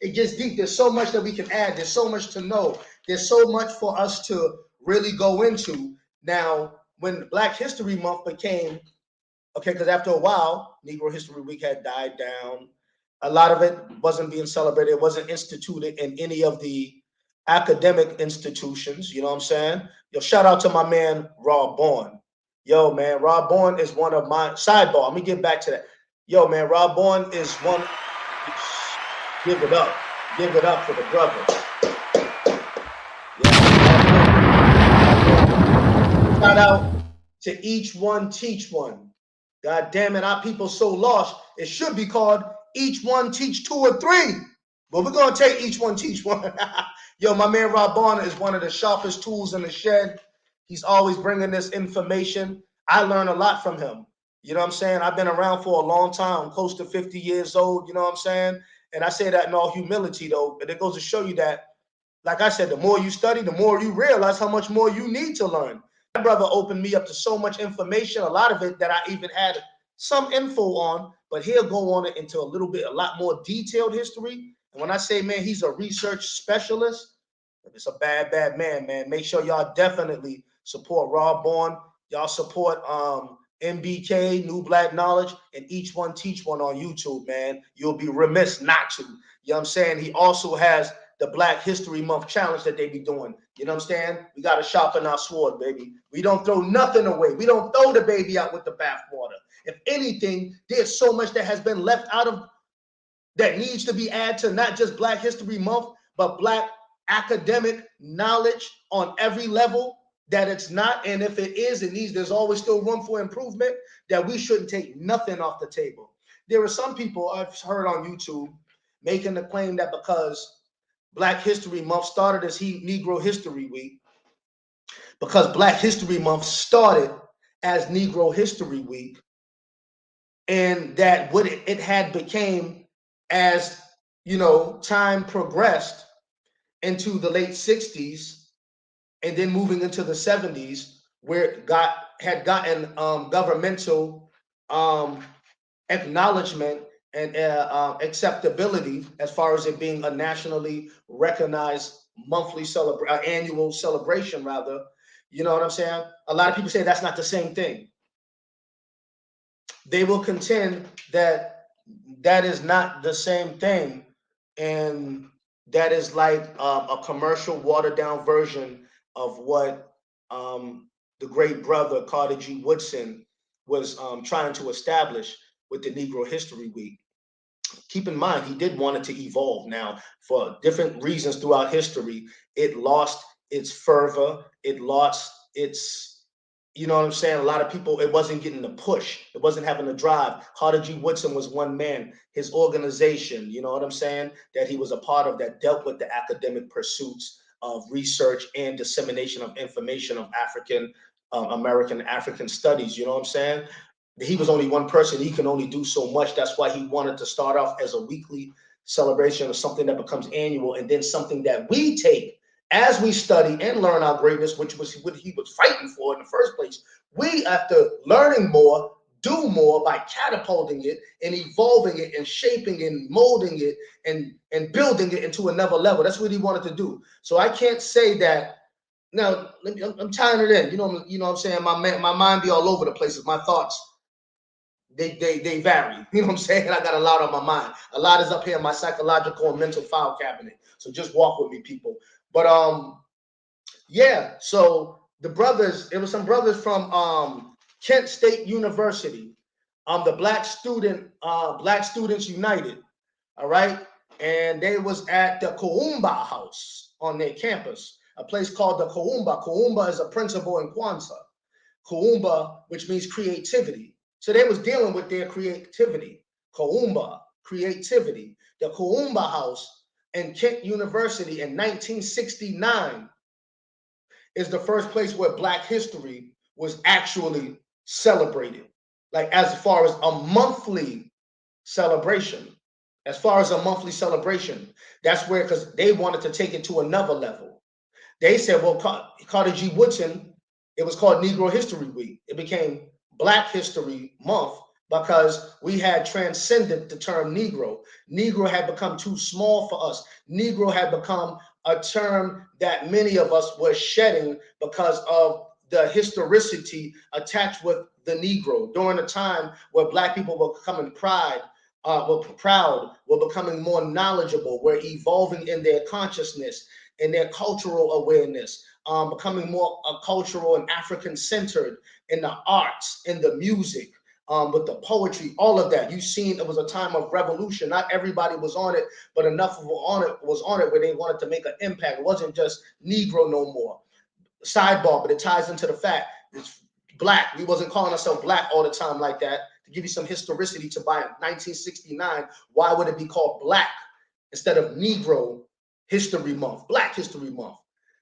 It gets deep. There's so much that we can add. There's so much to know. There's so much for us to really go into. Now, when Black History Month became, okay, because after a while, Negro History Week had died down. A lot of it wasn't being celebrated. It wasn't instituted in any of the academic institutions. You know what I'm saying? Yo, shout out to my man, Rob Bourne. Yo, man, Rob Bourne is one of my, sidebar, let me get back to that. Yo, man, Rob Bourne is one, give it up. Give it up for the brother. Yeah. Shout out to each one, teach one. God damn it, our people so lost. It should be called each one teach two or three. But we're going to take each one teach one. Yo, my man Rob Bonner is one of the sharpest tools in the shed. He's always bringing this information. I learn a lot from him. You know what I'm saying? I've been around for a long time. I'm close to 50 years old. You know what I'm saying? And I say that in all humility, though. But it goes to show you that, like I said, the more you study, the more you realize how much more you need to learn. My brother opened me up to so much information, a lot of it that I even had some info on, but he'll go on it into a lot more detailed history. And when I say, man, he's a research specialist, it's a bad, bad man, man. Make sure y'all definitely support Rob Bourne. Y'all support MBK, New Black Knowledge, and each one teach one on YouTube, man. You'll be remiss not to. You know what I'm saying? He also has the Black History Month challenge that they be doing. You know what I'm saying? We got to sharpen our sword, baby. We don't throw nothing away. We don't throw the baby out with the bathwater. If anything, there's so much that has been left out of, that needs to be added to not just Black History Month, but Black academic knowledge on every level that it's not. And if it is, there's always still room for improvement, that we shouldn't take nothing off the table. There are some people I've heard on YouTube making the claim that because Black History Month started as Negro History Week, because Black History Month started as Negro History Week, and that what it had became as, you know, time progressed into the late 60s and then moving into the 70s, where it had gotten governmental acknowledgement and acceptability as far as it being a nationally recognized annual celebration, rather. You know what I'm saying? A lot of people say that's not the same thing. They will contend that that is not the same thing, and that is like a commercial, watered down version of what the great brother Carter G. Woodson was trying to establish with the Negro History Week. Keep in mind, he did want it to evolve. Now, for different reasons throughout history, it lost its fervor, it lost its, you know what I'm saying? A lot of people, it wasn't getting the push. It wasn't having the drive. Carter G. Woodson was one man. His organization, you know what I'm saying, that he was a part of, that dealt with the academic pursuits of research and dissemination of information of African American African studies. You know what I'm saying? He was only one person. He can only do so much. That's why he wanted to start off as a weekly celebration of something that becomes annual, and then something that we take as we study and learn our greatness, which was what he was fighting for in the first place. We, after learning more, do more by catapulting it and evolving it and shaping and molding it and building it into another level. That's what he wanted to do. So I can't say that. Now, I'm tying it in. You know what I'm saying? My mind be all over the place. My thoughts, they vary. You know what I'm saying? I got a lot on my mind. A lot is up here in my psychological and mental file cabinet. So just walk with me, people. But yeah, so the brothers, it was some brothers from Kent State University. the Black Students United, all right, and they was at the Koumba House on their campus, a place called the Koumba. Koumba is a principle in Kwanzaa. Koumba, which means creativity. So they was dealing with their creativity. Koumba, creativity. The Koumba House in Kent University in 1969 is the first place where Black history was actually celebrated, like as far as a monthly celebration. As far as a monthly celebration, that's where, because they wanted to take it to another level. They said, well, Carter G. Woodson, it was called Negro History Week. It became Black History Month because we had transcended the term Negro. Negro had become too small for us. Negro had become a term that many of us were shedding because of the historicity attached with the Negro during a time where Black people were becoming were proud, were becoming more knowledgeable, were evolving in their consciousness, in their cultural awareness, becoming more cultural and African-centered in the arts, in the music, with the poetry, all of that. You've seen it was a time of revolution. Not everybody was on it, but enough of was on it where they wanted to make an impact. It wasn't just Negro no more. Sidebar, but it ties into the fact it's Black. We wasn't calling ourselves Black all the time like that. To give you some historicity to by 1969, why would it be called Black instead of Negro History Month, Black History Month?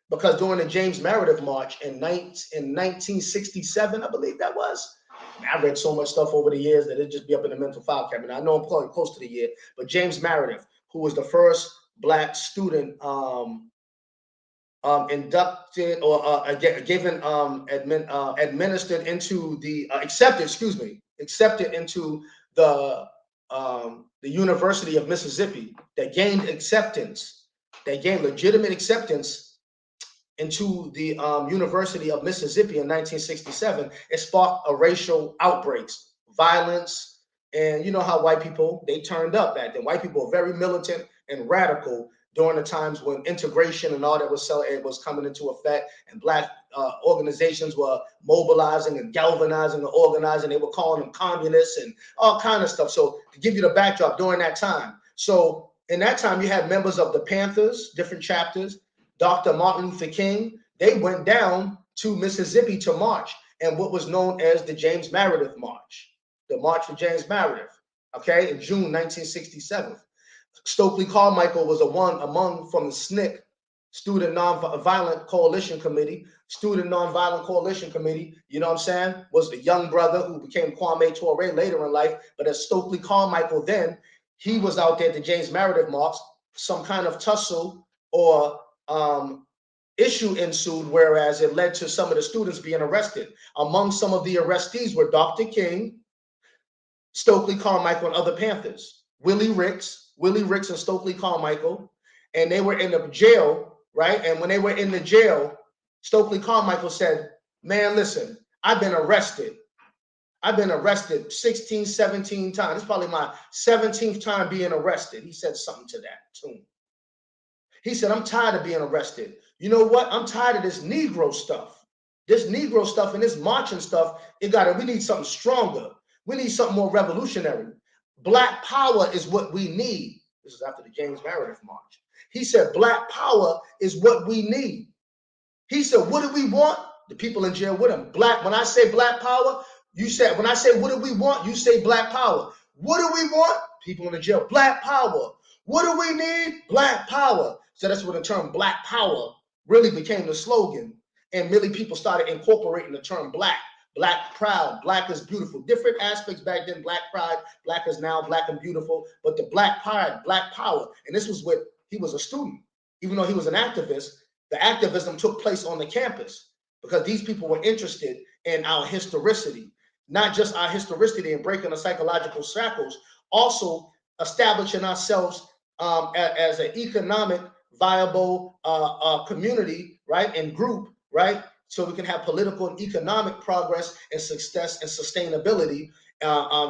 Because during the James Meredith March in 1967, I believe that was, I read so much stuff over the years that it'd just be up in the mental file cabinet. I know I'm probably close to the year, but James Meredith, who was the first Black student inducted or given administered into the accepted into the University of Mississippi, that gained legitimate acceptance into the University of Mississippi in 1967. It sparked a racial outbreaks, violence, and you know how white people, they turned up back then. White people were very militant and radical during the times when integration and all that was coming into effect, and Black organizations were mobilizing and galvanizing and organizing. They were calling them communists and all kind of stuff. So to give you the backdrop during that time. So in that time, you had members of the Panthers, different chapters, Dr. Martin Luther King. They went down to Mississippi to march, and what was known as the James Meredith March, the March for James Meredith, okay, in June 1967. Stokely Carmichael was among from the SNCC, Student Nonviolent Coalition Committee. Student Nonviolent Coalition Committee, you know what I'm saying, was a young brother who became Kwame Ture later in life. But as Stokely Carmichael then, he was out there at the James Meredith March. Some kind of tussle or issue ensued, whereas it led to some of the students being arrested. Among some of the arrestees were Dr. King, Stokely Carmichael, and other Panthers. Willie Ricks and Stokely Carmichael, and they were in the jail, right? And when they were in the jail, Stokely Carmichael said, man, listen, I've been arrested 16, 17 times. It's probably my 17th time being arrested. He said something to that tune. He said, I'm tired of being arrested. You know what? I'm tired of this Negro stuff. This Negro stuff and this marching stuff, we need something stronger. We need something more revolutionary. Black power is what we need. This is after the James Meredith March. He said, Black power is what we need. He said, what do we want? The people in jail with him. When I say Black power, you said, when I say, what do we want? You say Black power. What do we want? People in the jail, Black power. What do we need? Black power. So that's when the term Black power really became the slogan. And really people started incorporating the term Black. Black proud, Black is beautiful. Different aspects back then, Black pride, Black is now Black and beautiful, but the Black pride, Black power. And this was what he was a student. Even though he was an activist, the activism took place on the campus because these people were interested in our historicity, not just our historicity and breaking the psychological shackles, also establishing ourselves as an economic viable community, right, and group, right? So we can have political and economic progress and success and sustainability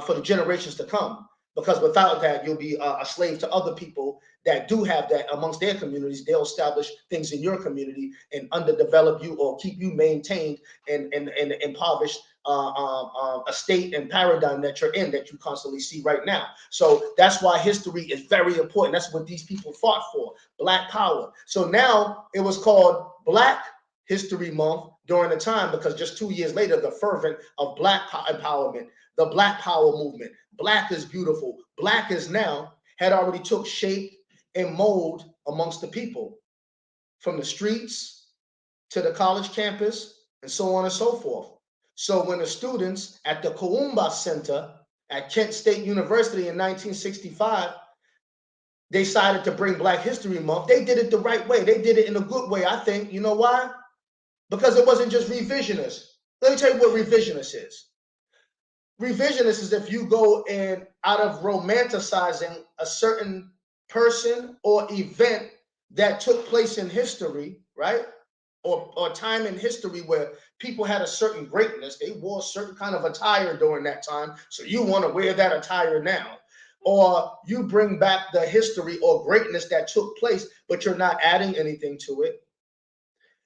for the generations to come. because without that, you'll be a slave to other people that do have that amongst their communities. They'll establish things in your community and underdevelop you or keep you maintained and impoverished a state and paradigm that you're in, that you constantly see right now. So that's why history is very important. That's what these people fought for, Black power. So now it was called Black History Month during the time, because just 2 years later, the fervent of Black empowerment, the Black Power movement, Black is beautiful, Black is now, had already took shape and mold amongst the people, from the streets to the college campus and so on and so forth. So when the students at the Koumba Center at Kent State University in 1965 decided to bring Black History Month, they did it the right way. They did it in a good way, I think. You know why? Because it wasn't just revisionist. Let me tell you what revisionist is. Revisionist is if you go and out of romanticizing a certain person or event that took place in history, right? Or time in history where people had a certain greatness. They wore a certain kind of attire during that time. So you want to wear that attire now. Or you bring back the history or greatness that took place, but you're not adding anything to it.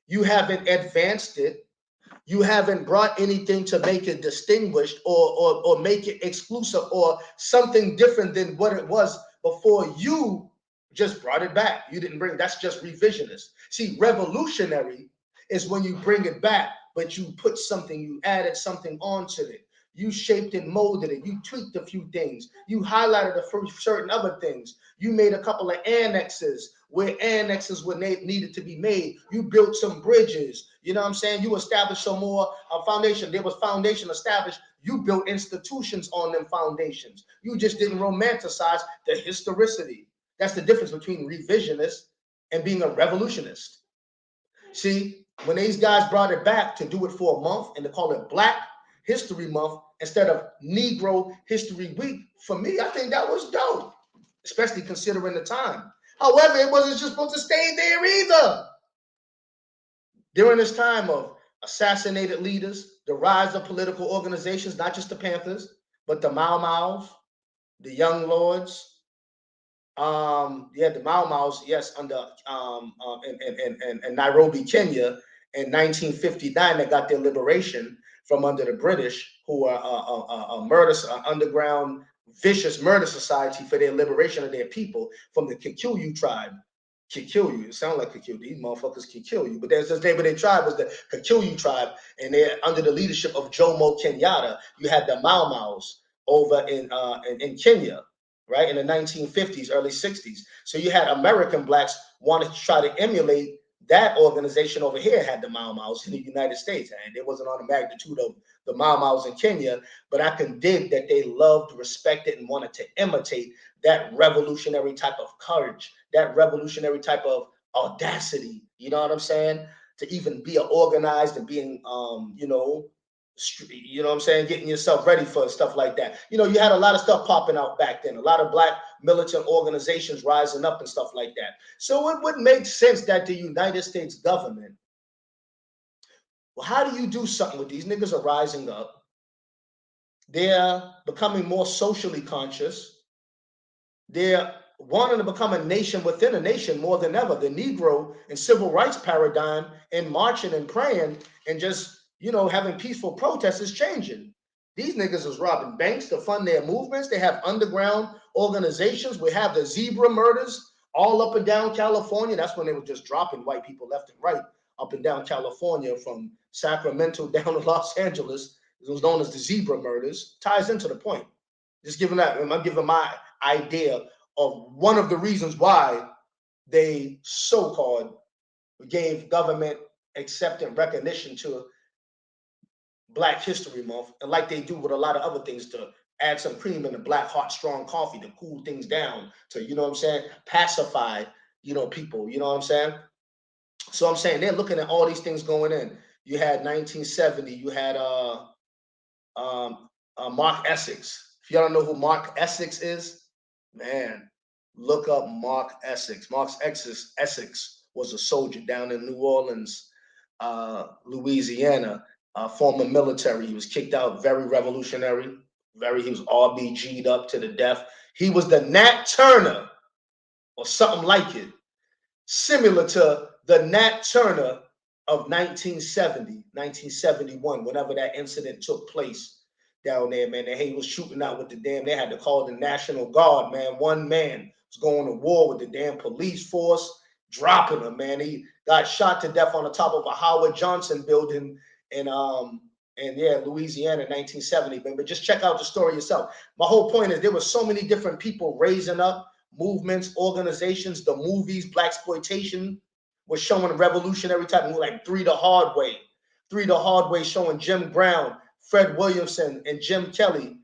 You haven't advanced it. You haven't brought anything to make it distinguished or make it exclusive or something different than what it was before. You just brought it back. You didn't bring, that's just revisionist. See, revolutionary is when you bring it back, but you put something, you added something onto it. You shaped and molded it. You tweaked a few things. You highlighted a few certain other things. You made a couple of annexes where annexes were needed to be made. You built some bridges. You know what I'm saying? You established some more foundation. There was foundation established. You built institutions on them foundations. You just didn't romanticize the historicity. That's the difference between revisionist and being a revolutionist. See, when these guys brought it back to do it for a month and to call it Black History Month instead of Negro History Week, for me, I think that was dope, especially considering the time. However, it wasn't just supposed to stay there either. During this time of assassinated leaders, the rise of political organizations, not just the Panthers, but the Mau Maus, the Young Lords, the Mau Maus, yes, under in Nairobi, Kenya, in 1959, they got their liberation from under the British, who are a murder, underground, vicious murder society for their liberation of their people from the Kikuyu tribe. Kikuyu, it sounds like Kikuyu. These motherfuckers can kill you, but there's this name of their tribe was the Kikuyu tribe, and they're under the leadership of Jomo Kenyatta. You had the Mau Maus over in Kenya, right, in the 1950s, early 60s. So you had American blacks wanted to try to emulate that organization over here, had the Mau Maus in the United States, and it wasn't on the magnitude of the Mau Maus in Kenya, but I can dig that they loved, respected, and wanted to imitate that revolutionary type of courage, that revolutionary type of audacity, you know what I'm saying? To even be organized and being, you know what I'm saying, getting yourself ready for stuff like that. You know, you had a lot of stuff popping out back then, a lot of Black militant organizations rising up and stuff like that. So it would make sense that the United States government, well, how do you do something with these niggas are rising up? They're becoming more socially conscious. They're wanting to become a nation within a nation more than ever. The Negro and civil rights paradigm and marching and praying and just, you know, having peaceful protests is changing. These niggas is robbing banks to fund their movements. They have underground organizations. We have the zebra murders all up and down California. That's when they were just dropping white people left and right up and down California, from Sacramento down to Los Angeles. It was known as the zebra murders. Ties into the point. Just giving that, I'm giving my idea of one of the reasons why they so-called gave government acceptance recognition to Black History Month, and like they do with a lot of other things, to add some cream in the black hot strong coffee to cool things down, to, you know what I'm saying, pacify, you know, people, you know what I'm saying? So I'm saying they're looking at all these things going in. You had 1970, you had Mark Essex. If y'all don't know who Mark Essex is, man, look up Mark Essex. Mark Essex was a soldier down in New Orleans, Louisiana, former military. He was kicked out, very revolutionary, he was RBG'd up to the death. He was the Nat Turner or something like it, similar to the Nat Turner of 1970, 1971, whenever that incident took place down there, man. And he was shooting out with the damn, they had to call the National Guard, man. One man was going to war with the damn police force, dropping him, man. He got shot to death on the top of a Howard Johnson building in Louisiana in 1970. But just check out the story yourself. My whole point is there were so many different people raising up movements, organizations, the movies, blaxploitation was showing revolutionary type of like Three the Hard Way showing Jim Brown, Fred Williamson, and Jim Kelly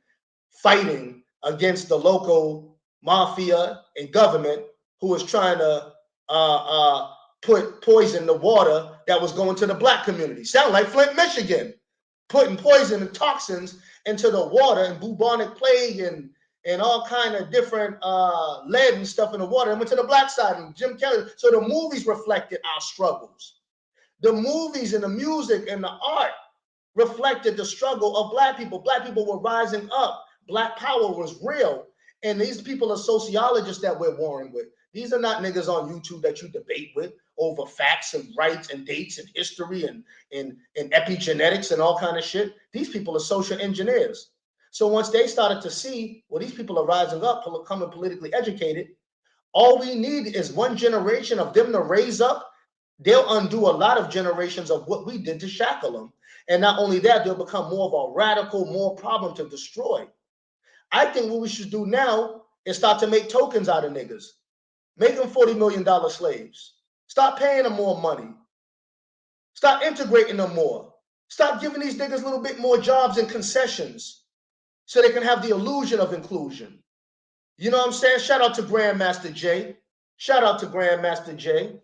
fighting against the local mafia and government who was trying to put poison in the water that was going to the black community. Sound like Flint, Michigan, putting poison and toxins into the water and bubonic plague and all kind of different lead and stuff in the water. And went to the black side and Jim Kelly. So the movies reflected our struggles. The movies and the music and the art reflected the struggle of black people. Black people were rising up. Black power was real. And these people are sociologists that we're warring with. These are not niggas on YouTube that you debate with over facts and rights and dates and history and epigenetics and all kind of shit. These people are social engineers. So once they started to see, well, these people are rising up, becoming politically educated, all we need is one generation of them to raise up. They'll undo a lot of generations of what we did to shackle them. And not only that, they'll become more of a radical, more problem to destroy. I think what we should do now is start to make tokens out of niggas. Make them $40 million slaves. Stop paying them more money. Stop integrating them more. Stop giving these niggas a little bit more jobs and concessions so they can have the illusion of inclusion. You know what I'm saying? Shout out to Grandmaster Jay. Shout out to Grandmaster Jay.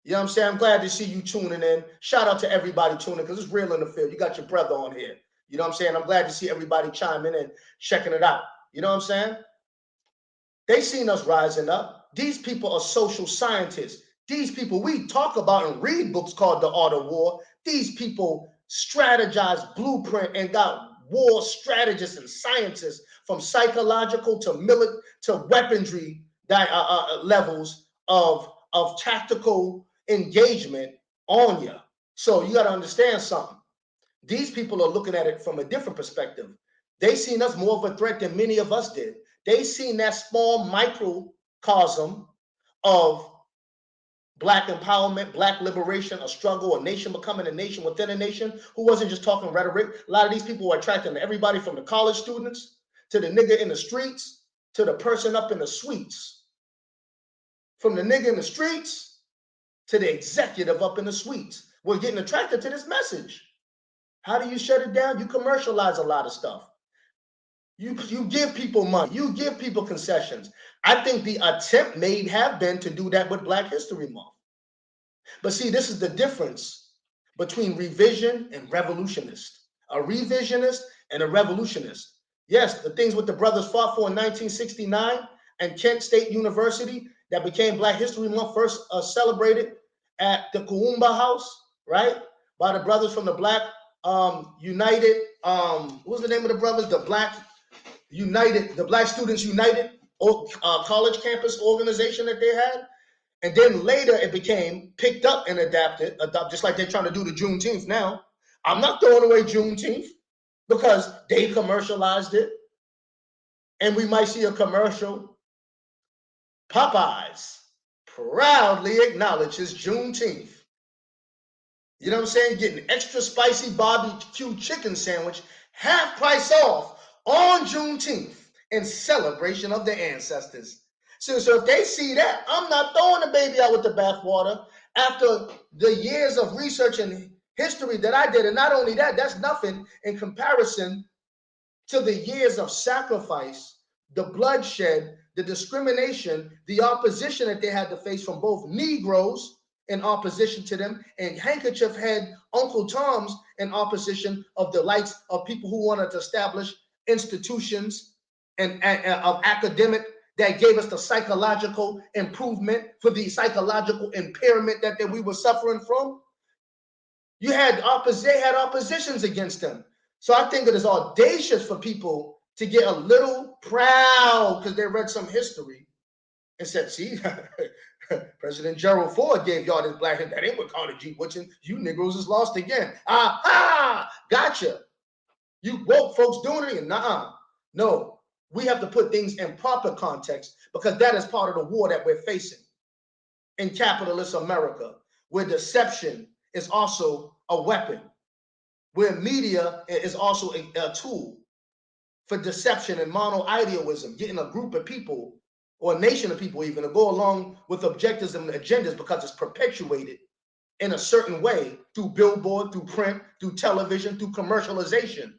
You know what I'm saying? I'm glad to see you tuning in. Shout out to everybody tuning because it's real in the field. You got your brother on here. You know what I'm saying? I'm glad to see everybody chiming in and checking it out. You know what I'm saying? They seen us rising up. These people are social scientists. These people we talk about and read books called The Art of War. These people strategize blueprint and got war strategists and scientists from psychological to weaponry levels of tactical engagement on you. So you got to understand something. These people are looking at it from a different perspective. They seen us more of a threat than many of us did. They seen that small microcosm of Black empowerment, Black liberation, a struggle, a nation becoming a nation within a nation who wasn't just talking rhetoric. A lot of these people were attracting everybody from the college students to the nigga in the streets to the person up in the suites. From the nigga in the streets to the executive up in the suites. We're getting attracted to this message. How do you shut it down? You commercialize a lot of stuff. You give people money. You give people concessions. I think the attempt may have been to do that with Black History Month. But see, this is the difference between revision and revolutionist. A revisionist and a revolutionist. Yes, the things what the brothers fought for in 1969 and Kent State University that became Black History Month first celebrated at the Kuumba House, right? By the brothers from the Black United, what was the name of the brothers? The Black United, the Black Students United college campus organization that they had. And then later it became picked up and adapted, just like they're trying to do the Juneteenth now. I'm not throwing away Juneteenth because they commercialized it. And we might see a commercial. Popeyes proudly acknowledges Juneteenth. You know what I'm saying? Getting extra spicy barbecue chicken sandwich, half price off on Juneteenth in celebration of their ancestors. So if they see that, I'm not throwing the baby out with the bathwater after the years of research and history that I did. And not only that, that's nothing in comparison to the years of sacrifice, the bloodshed, the discrimination, the opposition that they had to face from both Negroes in opposition to them and handkerchief head Uncle Toms in opposition of the likes of people who wanted to establish institutions and of academic that gave us the psychological improvement for the psychological impairment that we were suffering from. They had oppositions against them. So I think it is audacious for people to get a little proud because they read some history and said, see, President Gerald Ford gave y'all this black history. That ain't what called it G Woodson. You Negroes is lost again. Aha! Gotcha. You woke folks doing it? Nuh-uh. No, we have to put things in proper context because that is part of the war that we're facing in capitalist America, where deception is also a weapon, where media is also a tool for deception and mono-idealism, getting a group of people or a nation of people even to go along with objectives and agendas because it's perpetuated in a certain way through billboard, through print, through television, through commercialization.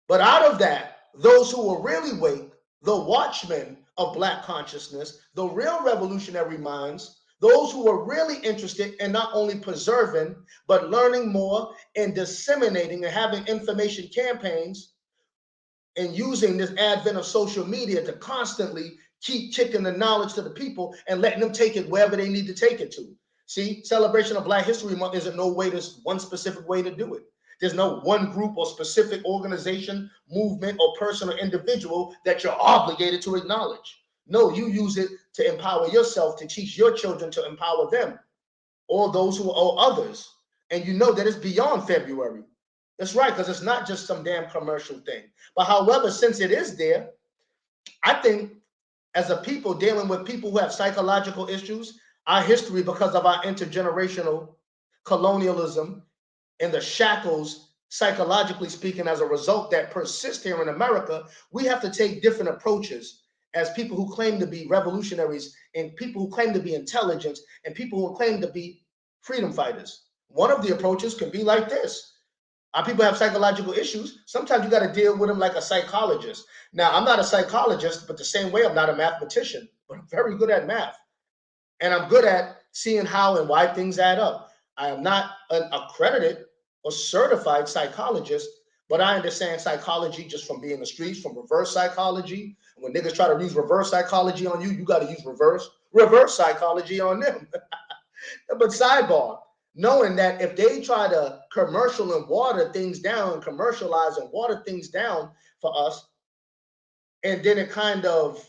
But out of that, those who are really awake, the watchmen of Black consciousness, the real revolutionary minds, those who are really interested in not only preserving, but learning more and disseminating and having information campaigns and using this advent of social media to constantly keep kicking the knowledge to the people and letting them take it wherever they need to take it to. See, celebration of Black History Month isn't no way, there's one specific way to do it. There's no one group or specific organization, movement, or person or individual that you're obligated to acknowledge. No, you use it to empower yourself, to teach your children, to empower them, or those who owe others. And you know that it's beyond February. That's right, because it's not just some damn commercial thing. But however, since it is there, I think as a people dealing with people who have psychological issues, our history, because of our intergenerational colonialism and the shackles, psychologically speaking, as a result that persist here in America, we have to take different approaches as people who claim to be revolutionaries and people who claim to be intelligent and people who claim to be freedom fighters. One of the approaches could be like this. Our people have psychological issues. Sometimes you got to deal with them like a psychologist. Now, I'm not a psychologist, but the same way I'm not a mathematician, but I'm very good at math. And I'm good at seeing how and why things add up. I am not an accredited or certified psychologist, but I understand psychology just from being in the streets, from reverse psychology. When niggas try to use reverse psychology on you, you got to use reverse psychology on them. But sidebar, knowing that if they try to commercial and water things down, commercialize and water things down for us, and then it kind of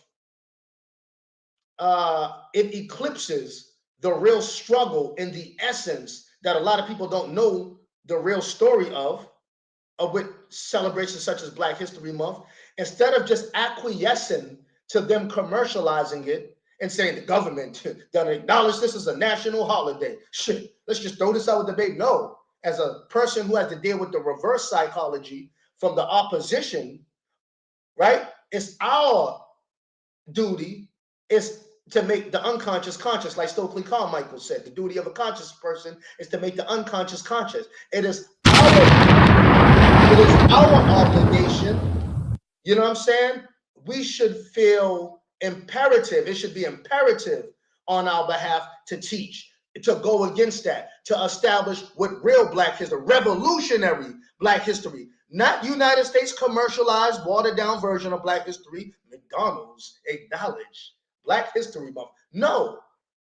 it eclipses the real struggle and the essence that a lot of people don't know the real story of with celebrations such as Black History Month. Instead of just acquiescing to them commercializing it and saying the government doesn't acknowledge this as a national holiday. Shit, let's just throw this out with the baby. No, as a person who has to deal with the reverse psychology from the opposition, right? It's our duty is to make the unconscious conscious, like Stokely Carmichael said. The duty of a conscious person is to make the unconscious conscious. It is our obligation. You know what I'm saying? We should feel imperative. It should be imperative on our behalf to teach, to go against that, to establish what real Black history, revolutionary Black history, not United States commercialized, watered down version of Black history. McDonald's acknowledge Black History Month. No,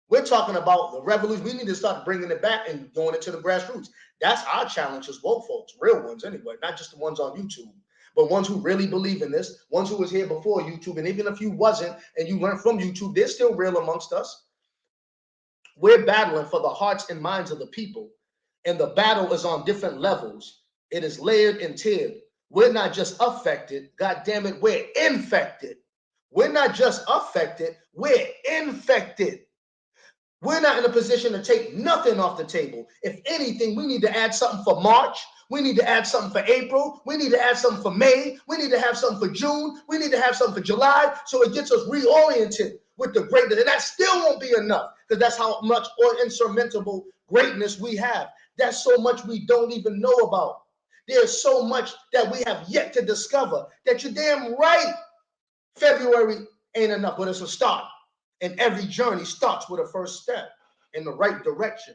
we're talking about the revolution. We need to start bringing it back and going into the grassroots. That's our challenge as woke folks, real ones anyway, not just the ones on YouTube, but ones who really believe in this, ones who was here before YouTube. And even if you wasn't and you learned from YouTube, they're still real amongst us. We're battling for the hearts and minds of the people. And the battle is on different levels. It is layered and tiered. We're not just affected. God damn it, we're infected. We're not just affected, we're infected. We're not in a position to take nothing off the table. If anything, we need to add something for March. We need to add something for April. We need to add something for May. We need to have something for June. We need to have something for July, so it gets us reoriented with the greatness. And that still won't be enough, because that's how much insurmountable greatness we have. That's so much we don't even know about. There's so much that we have yet to discover that you're damn right. February ain't enough, but it's a start. And every journey starts with a first step in the right direction.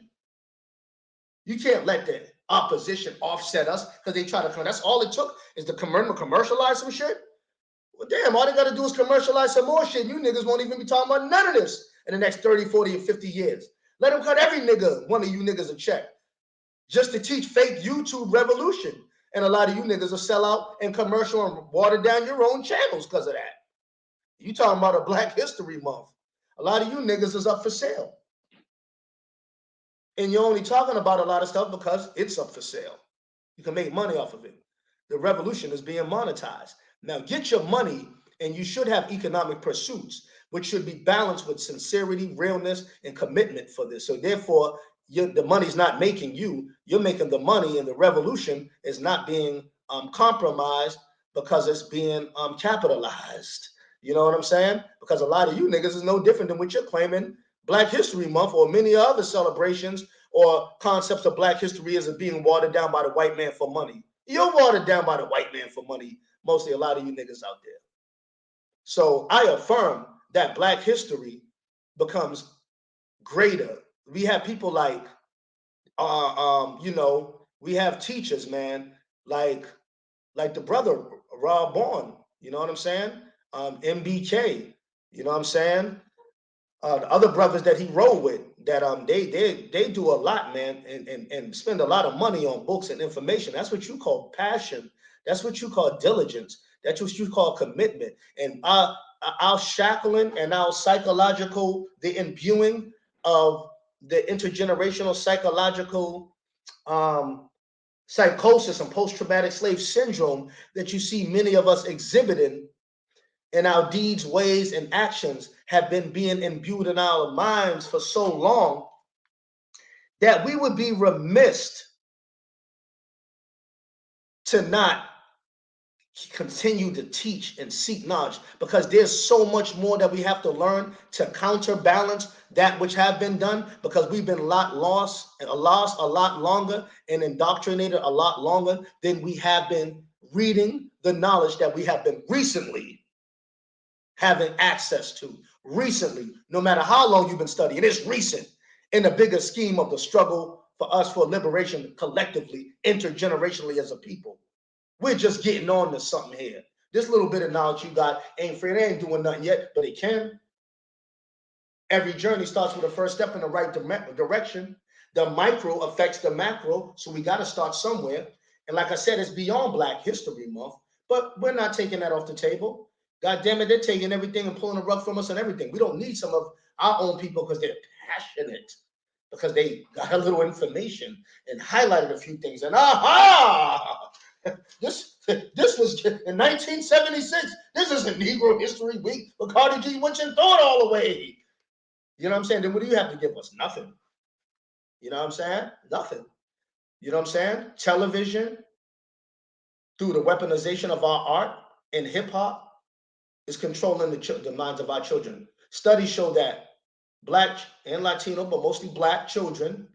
You can't let the opposition offset us because they try to come. That's all it took is to commercialize some shit. Well, damn, all they got to do is commercialize some more shit. You niggas won't even be talking about none of this in the next 30, 40, and 50 years. Let them cut every nigga, one of you niggas, a check just to teach fake YouTube revolution And a lot of you niggas will sell out and commercial and water down your own channels because of that. You talking about a Black History Month. A lot of you niggas is up for sale. And you're only talking about a lot of stuff because it's up for sale. You can make money off of it. The revolution is being monetized. Now get your money, and you should have economic pursuits, which should be balanced with sincerity, realness, and commitment for this. So therefore, the money's not making you, you're making the money, and the revolution is not being compromised because it's being capitalized. You know what I'm saying? Because a lot of you niggas is no different than what you're claiming Black History Month or many other celebrations or concepts of Black history as being watered down by the white man for money. You're watered down by the white man for money, mostly a lot of you niggas out there. So I affirm that Black history becomes greater. We have people like, you know, we have teachers, man, like the brother Rob Bourne, you know what I'm saying? MBK, you know what I'm saying? The other brothers that he rode with, that they do a lot, man, and spend a lot of money on books and information. That's what you call passion. That's what you call diligence. That's what you call commitment. And our shackling and our psychological, the imbuing of the intergenerational psychological psychosis and post-traumatic slave syndrome that you see many of us exhibiting in our deeds, ways, and actions have been being imbued in our minds for so long that we would be remiss to not continue to teach and seek knowledge, because there's so much more that we have to learn to counterbalance that which have been done, because we've been lost a lot longer and indoctrinated a lot longer than we have been reading the knowledge that we have been recently having access to. Recently, no matter how long you've been studying, it's recent in the bigger scheme of the struggle for us for liberation collectively, intergenerationally as a people. We're just getting on to something here. This little bit of knowledge you got ain't free. It ain't doing nothing yet, but it can. Every journey starts with a first step in the right direction. The micro affects the macro, so we got to start somewhere. And like I said, it's beyond Black History Month, but we're not taking that off the table. God damn it, they're taking everything and pulling the rug from us and everything. We don't need some of our own people because they're passionate, because they got a little information and highlighted a few things. And aha! This was in 1976. This isn't Negro History Week, but Carter G. Woodson throw it all away. You know what I'm saying? Then what do you have to give us? Nothing. You know what I'm saying? Nothing. You know what I'm saying? Television, through the weaponization of our art and hip hop, is controlling the minds of our children. Studies show that Black and Latino, but mostly Black children,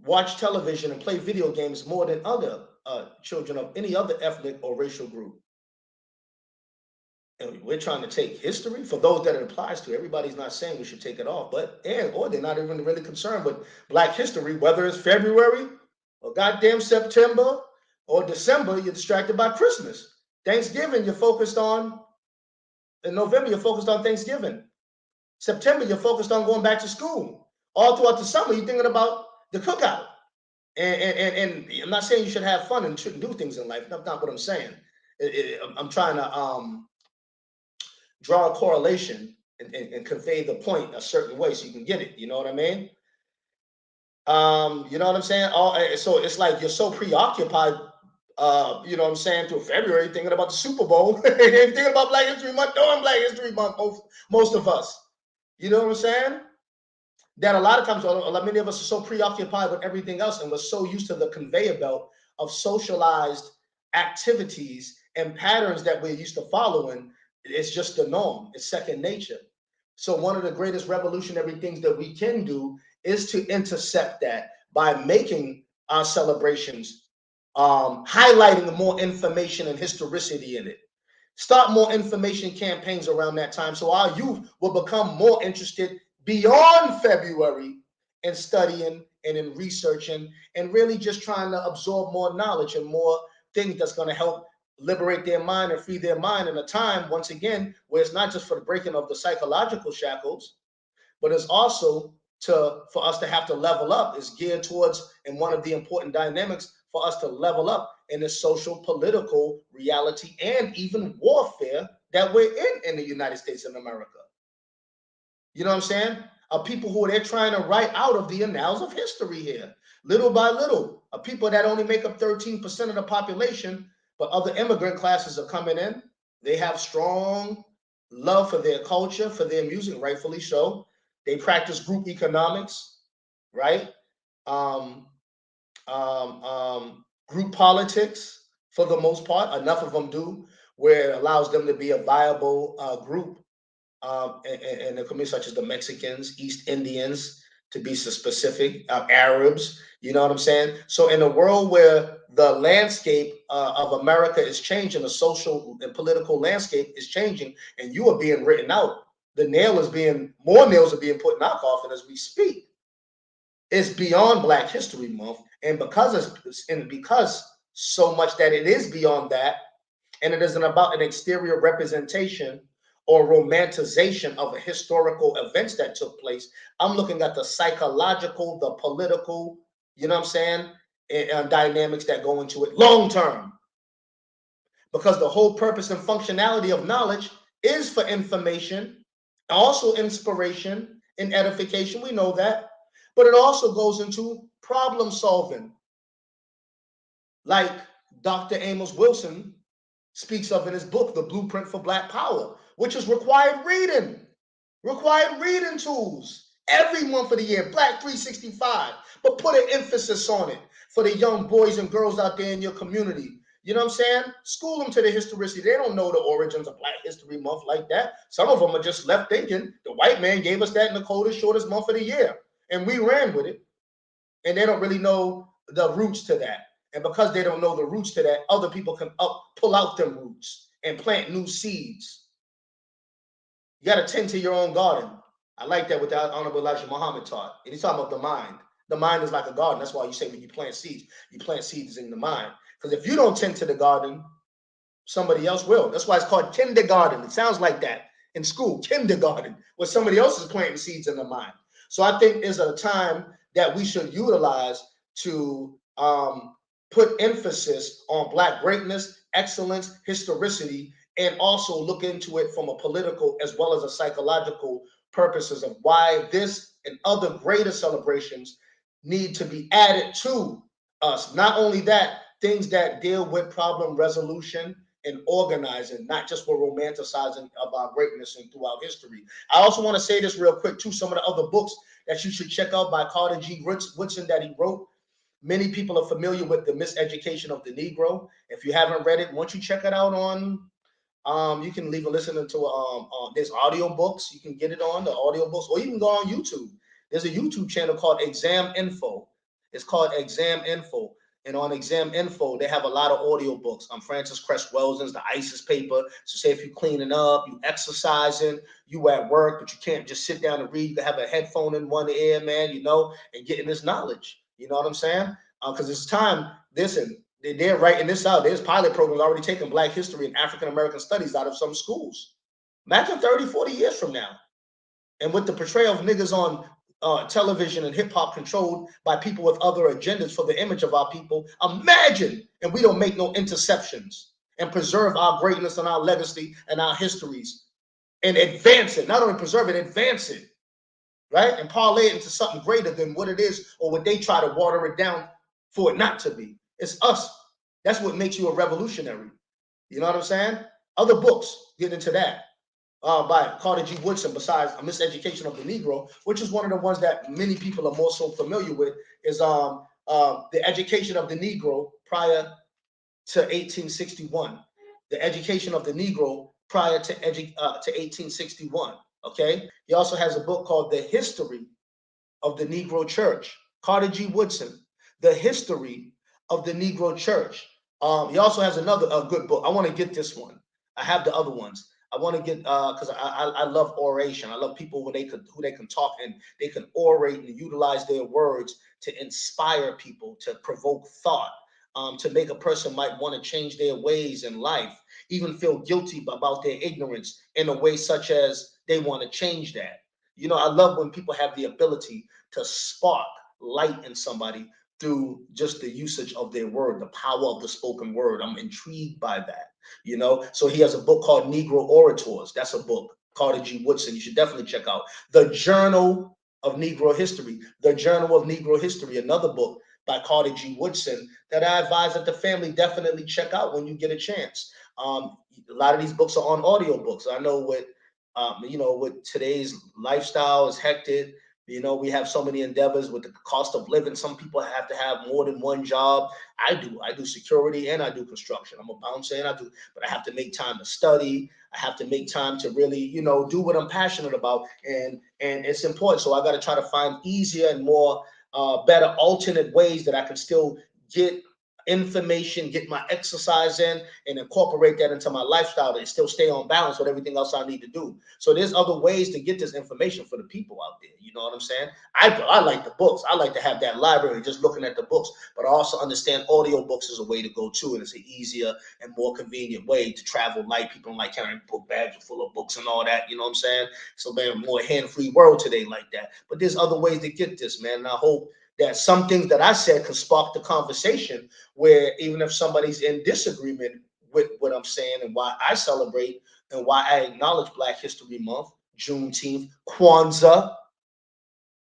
watch television and play video games more than other children of any other ethnic or racial group. And we're trying to take history for those that it applies to. Everybody's not saying we should take it off, or they're not even really concerned with Black history, whether it's February or goddamn September or December. You're distracted by Christmas. Thanksgiving, you're focused on. In November, you're focused on Thanksgiving. September, you're focused on going back to school. All throughout the summer, you're thinking about the cookout. And I'm not saying you should have fun and shouldn't do things in life. That's not what I'm saying. I'm trying to draw a correlation and convey the point a certain way so you can get it. You know what I mean? You know what I'm saying? So it's like you're so preoccupied, you know what I'm saying, through February, thinking about the Super Bowl, thinking about Black History Month, doing Black History Month, most of us. You know what I'm saying? That a lot of times, many of us are so preoccupied with everything else, and we're so used to the conveyor belt of socialized activities and patterns that we're used to following. It's just the norm. It's second nature. So one of the greatest revolutionary things that we can do is to intercept that by making our celebrations, highlighting more information and historicity in it. Start more information campaigns around that time so our youth will become more interested beyond February in studying and in researching and really just trying to absorb more knowledge and more things that's going to help liberate their mind and free their mind in a time, once again, where it's not just for the breaking of the psychological shackles, but it's also for us to have to level up. Is geared towards, and one of the important dynamics for us to level up in the social, political reality and even warfare that we're in the United States of America. You know what I'm saying? People who they're trying to write out of the annals of history here, little by little. People that only make up 13% of the population, but other immigrant classes are coming in. They have strong love for their culture, for their music, rightfully so. They practice group economics, right? Group politics for the most part. Enough of them do, where it allows them to be a viable group in the community, such as the Mexicans, East Indians, to be so specific, Arabs. You know what I'm saying? So in a world where the landscape of America is changing, the social and political landscape is changing, and you are being written out, more nails are being put in our coffin as we speak. It's beyond Black History Month, and because so much that it is beyond that, and it isn't about an exterior representation or romanticization of historical events that took place. I'm looking at the psychological, the political, you know what I'm saying, and dynamics that go into it long term. Because the whole purpose and functionality of knowledge is for information, also inspiration and edification. We know that. But it also goes into problem solving. Like Dr. Amos Wilson speaks of in his book, The Blueprint for Black Power, which is required reading tools every month of the year, Black 365, but put an emphasis on it for the young boys and girls out there in your community. You know what I'm saying? School them to the historicity. They don't know the origins of Black History Month like that. Some of them are just left thinking the white man gave us that in the coldest, shortest month of the year, and we ran with it. And they don't really know the roots to that. And because they don't know the roots to that, other people can pull out them roots and plant new seeds. You got to tend to your own garden. I like that what the Honorable Elijah Muhammad taught. And he's talking about the mind. The mind is like a garden. That's why you say when you plant seeds in the mind. Because if you don't tend to the garden, somebody else will. That's why it's called kindergarten. It sounds like that in school, kindergarten, where somebody else is planting seeds in the mind. So I think there's a time that we should utilize to put emphasis on Black greatness, excellence, historicity, and also look into it from a political as well as a psychological purposes of why this and other greater celebrations need to be added to us. Not only that, things that deal with problem resolution and organizing, not just for romanticizing of our greatness and throughout history. I also want to say this real quick too, some of the other books that you should check out by Carter G. Woodson that he wrote. Many people are familiar with The Miseducation of the Negro. If you haven't read it, once you check it out on, you can leave a listening to, there's audio books. You can get it on the audio books, or you can go on YouTube. There's a YouTube channel called Exam Info. It's called Exam Info. And on Exam Info, they have a lot of audio books. Francis Cress Welsing's The ISIS Paper. So say if you're cleaning up, you exercising, you at work, but you can't just sit down and read. You can have a headphone in one ear, man, you know, and getting this knowledge. You know what I'm saying? Because it's time, listen, they're writing this out. There's pilot programs already taking Black history and African-American studies out of some schools. Imagine 30, 40 years from now. And with the portrayal of niggas on television and hip hop controlled by people with other agendas for the image of our people, imagine, and we don't make no interceptions and preserve our greatness and our legacy and our histories and advance it. Not only preserve it, advance it, right? And parlay it into something greater than what it is or what they try to water it down for it not to be. It's us. That's what makes you a revolutionary. You know what I'm saying? Other books get into that. By Carter G. Woodson, besides A Miseducation of the Negro, which is one of the ones that many people are more so familiar with, is The Education of the Negro prior to 1861. The Education of the Negro prior to 1861, okay? He also has a book called The History of the Negro Church. Carter G. Woodson, The History of the Negro Church. He also has another good book. I want to get this one. I have the other ones. I want to get because I love oration. I love people when who they can talk and they can orate and utilize their words to inspire people, to provoke thought, to make a person might want to change their ways in life, even feel guilty about their ignorance in a way such as they want to change that. You know, I love when people have the ability to spark light in somebody through just the usage of their word, the power of the spoken word. I'm intrigued by that, So he has a book called Negro Orators. That's a book. Carter G. Woodson. You should definitely check out The Journal of Negro History. The Journal of Negro History, another book by Carter G. Woodson that I advise that the family definitely check out when you get a chance. A lot of these books are on audio books. I know with today's lifestyle is hectic. We have so many endeavors with the cost of living. Some people have to have more than one job. I do security and I do construction. I'm a bouncer and but I have to make time to study. I have to make time to really, do what I'm passionate about. And it's important. So I got to try to find easier and more better alternate ways that I can still get information, get my exercise in, and incorporate that into my lifestyle and still stay on balance with everything else I need to do. So there's other ways to get this information for the people out there. You know what I'm saying? I like the books. I like to have that library, just looking at the books, but I also understand audio books is a way to go too, and it's an easier and more convenient way to travel light. People don't like carrying book bags full of books and all that. You know what I'm saying? So man, more hand-free world today like that. But there's other ways to get this, man. And I hope that some things that I said can spark the conversation where even if somebody's in disagreement with what I'm saying and why I celebrate and why I acknowledge Black History Month, Juneteenth, Kwanzaa,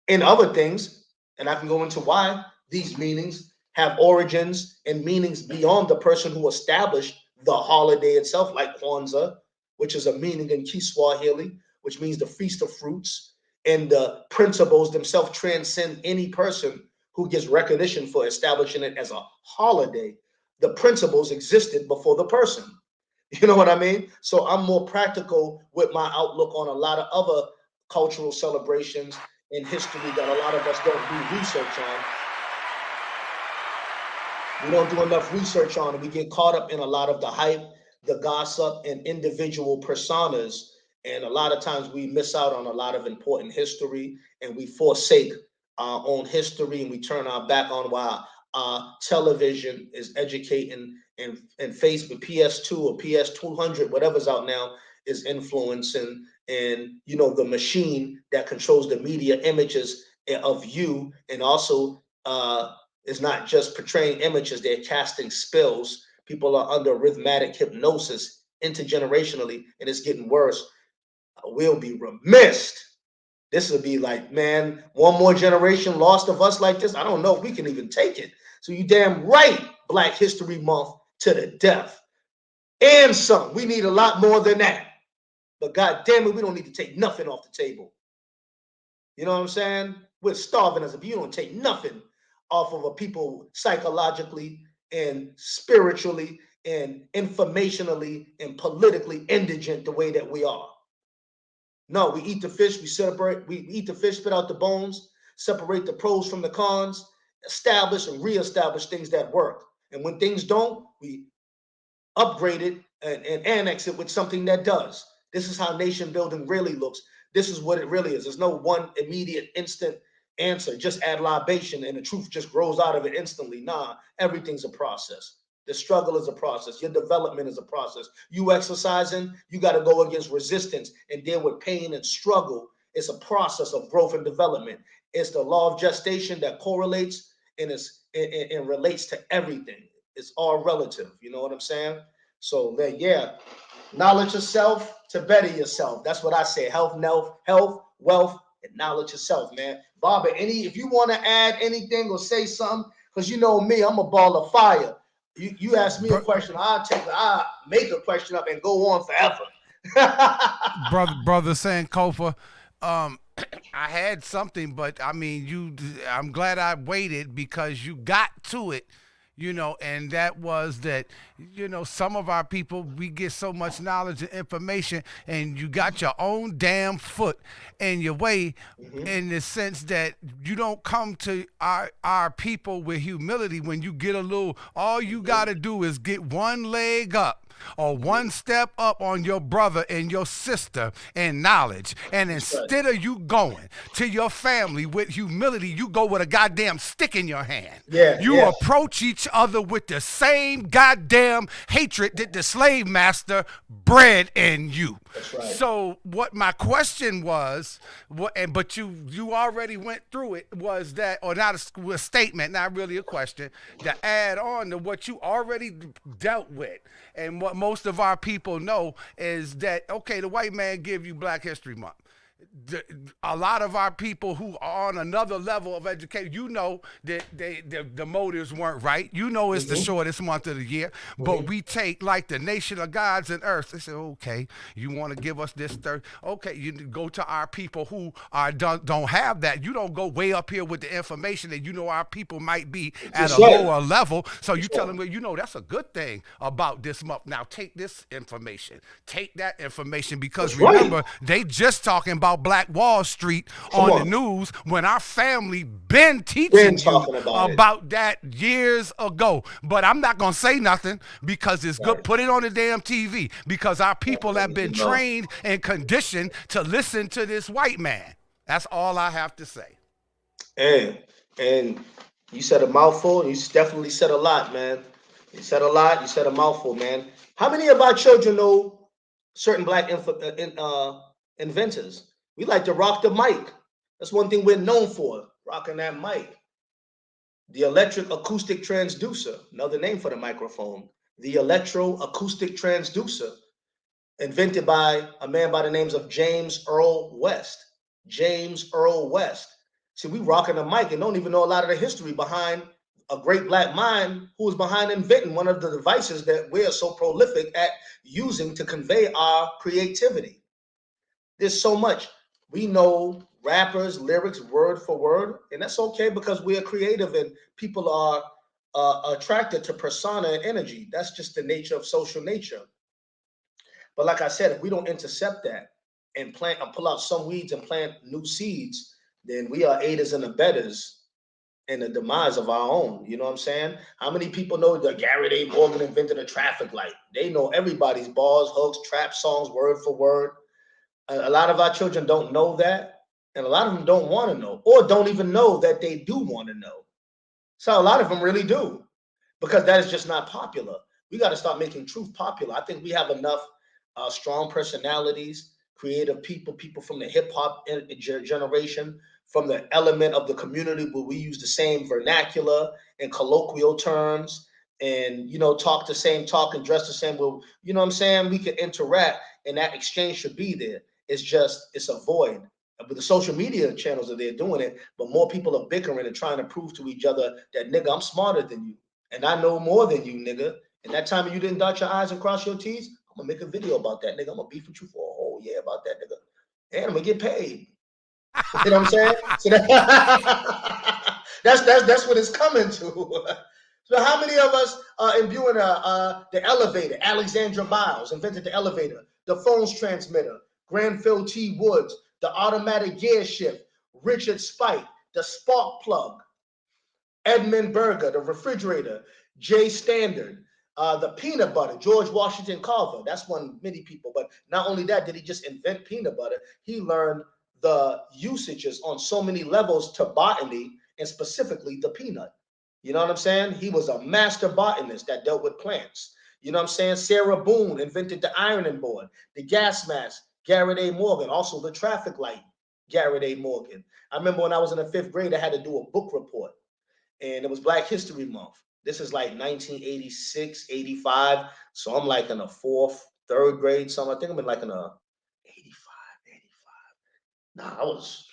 and other things, and I can go into why these meanings have origins and meanings beyond the person who established the holiday itself, like Kwanzaa, which is a meaning in Kiswahili, which means the Feast of Fruits. And the principles themselves transcend any person who gets recognition for establishing it as a holiday. The principles existed before the person. You know what I mean? So I'm more practical with my outlook on a lot of other cultural celebrations in history that a lot of us don't do research on. We don't do enough research on it. We get caught up in a lot of the hype, the gossip, and individual personas. And a lot of times we miss out on a lot of important history and we forsake our own history and we turn our back on while television is educating and Facebook PS2 or PS200, whatever's out now, is influencing. And, the machine that controls the media images of you and also is not just portraying images, they're casting spells. People are under rhythmic hypnosis intergenerationally, and it's getting worse. We'll be remiss. This will be like, man, one more generation lost of us like this. I don't know if we can even take it. So you damn right, Black History Month to the death. And some. We need a lot more than that. But God damn it, we don't need to take nothing off the table. You know what I'm saying? We're starving us if you don't take nothing off of a people psychologically and spiritually and informationally and politically indigent the way that we are. No, we eat the fish, we eat the fish, spit out the bones, separate the pros from the cons, establish and reestablish things that work. And when things don't, we upgrade it and annex it with something that does. This is how nation building really looks. This is what it really is. There's no one immediate instant answer. Just add libation and the truth just grows out of it instantly. Nah, everything's a process. The struggle is a process. Your development is a process. You exercising, you got to go against resistance and deal with pain and struggle. It's a process of growth and development. It's the law of gestation that correlates and relates to everything. It's all relative. You know what I'm saying? So then, yeah, knowledge yourself to better yourself. That's what I say. Health, wealth, and knowledge yourself, man. Barbara, if you want to add anything or say something, because you know me, I'm a ball of fire. You ask me a question, I'll make a question up and go on forever. brother Sankofa, I had something, but I mean, I'm glad I waited because you got to it, and that was that, some of our people, we get so much knowledge and information, and you got your own damn foot in your way, in the sense that you don't come to our people with humility. When you get all you got to do is get one leg up or one step up on your brother and your sister in knowledge. And instead of you going to your family with humility, you go with a goddamn stick in your hand. You approach each other with the same goddamn hatred that the slave master bred in you. That's right. So what my question was, but you already went through it, was that, or not a statement, not really a question, to add on to what you already dealt with. And what most of our people know is that, okay, the white man give you Black History Month. A lot of our people who are on another level of education, you know that the motives weren't right. You know it's the shortest month of the year, but we take like the nation of gods and earth. They say, okay, you want to give us this third? Okay, you go to our people who don't have that. You don't go way up here with the information that you know our people might be at a lower level. So you tell them, well, you know, that's a good thing about this month. Now take this information, take that information, because remember, they just talking about Black Wall Street on the news when our family been teaching you about that years ago. But I'm not gonna say nothing because it's good. Put it on the damn TV, because our people have been trained and conditioned to listen to this white man. That's all I have to say. And you said a mouthful. You definitely said a lot, man. You said a lot. You said a mouthful, man. How many of our children know certain Black inventors? We like to rock the mic. That's one thing we're known for, rocking that mic. The electric acoustic transducer, another name for the microphone. The electro-acoustic transducer, invented by a man by the names of James Earl West. James Earl West. See, we rocking the mic and don't even know a lot of the history behind a great Black mind who was behind inventing one of the devices that we're so prolific at using to convey our creativity. There's so much. We know rappers, lyrics, word for word, and that's okay because we are creative and people are attracted to persona and energy. That's just the nature of social nature. But like I said, if we don't intercept that and plant and pull out some weeds and plant new seeds, then we are aiders and abettors in the demise of our own. You know what I'm saying? How many people know that Garrett A. Morgan invented a traffic light? They know everybody's bars, hooks, trap songs, word for word. A lot of our children don't know that, and a lot of them don't want to know, or don't even know that they do want to know. So a lot of them really do, because that is just not popular. We got to start making truth popular. I think we have enough strong personalities, creative people, people from the hip hop generation, from the element of the community where we use the same vernacular and colloquial terms, and talk the same talk and dress the same. Well, you know what I'm saying? We can interact, and that exchange should be there. It's a void. But the social media channels are there doing it, but more people are bickering and trying to prove to each other that, nigga, I'm smarter than you, and I know more than you, nigga. And that time you didn't dot your I's and cross your T's, I'm gonna make a video about that, nigga. I'm gonna beef with you for a whole year about that, nigga. And I'm gonna get paid. You know what I'm saying? So that's what it's coming to. So how many of us imbuing the elevator? Alexandra Miles invented the elevator, the phone's transmitter. Granville T. Woods, the automatic gear shift. Richard Spike, the spark plug. Edmund Berger, the refrigerator. J. Standard, the peanut butter. George Washington Carver, that's one many people. But not only that, did he just invent peanut butter? He learned the usages on so many levels to botany, and specifically the peanut. You know what I'm saying? He was a master botanist that dealt with plants. You know what I'm saying? Sarah Boone invented the ironing board, the gas mask. Garrett A. Morgan, also the traffic light. Garrett A. Morgan. I remember when I was in the 5th grade, I had to do a book report, and it was Black History Month. This is like 1986, 85. So I'm like in the 4th, 3rd grade. So I think I'm in like in a 85, 85. Nah, I was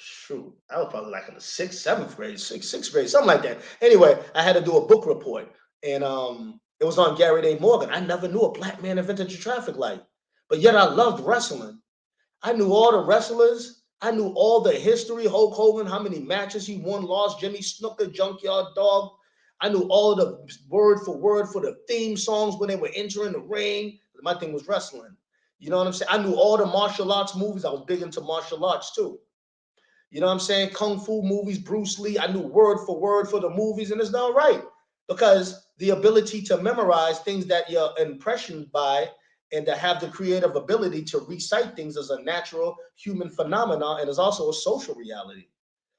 probably like in the 6th, 7th grade, 6th grade, something like that. Anyway, I had to do a book report, and it was on Garrett A. Morgan. I never knew a Black man invented a traffic light, but yet I loved wrestling. I knew all the wrestlers. I knew all the history. Hulk Hogan, how many matches he won, lost. Jimmy Snuka, Junkyard Dog. I knew all the word for the theme songs when they were entering the ring. My thing was wrestling. You know what I'm saying? I knew all the martial arts movies. I was big into martial arts too. You know what I'm saying? Kung Fu movies, Bruce Lee. I knew word for the movies, and it's not right, because the ability to memorize things that you're impressioned by and to have the creative ability to recite things is a natural human phenomenon, and is also a social reality.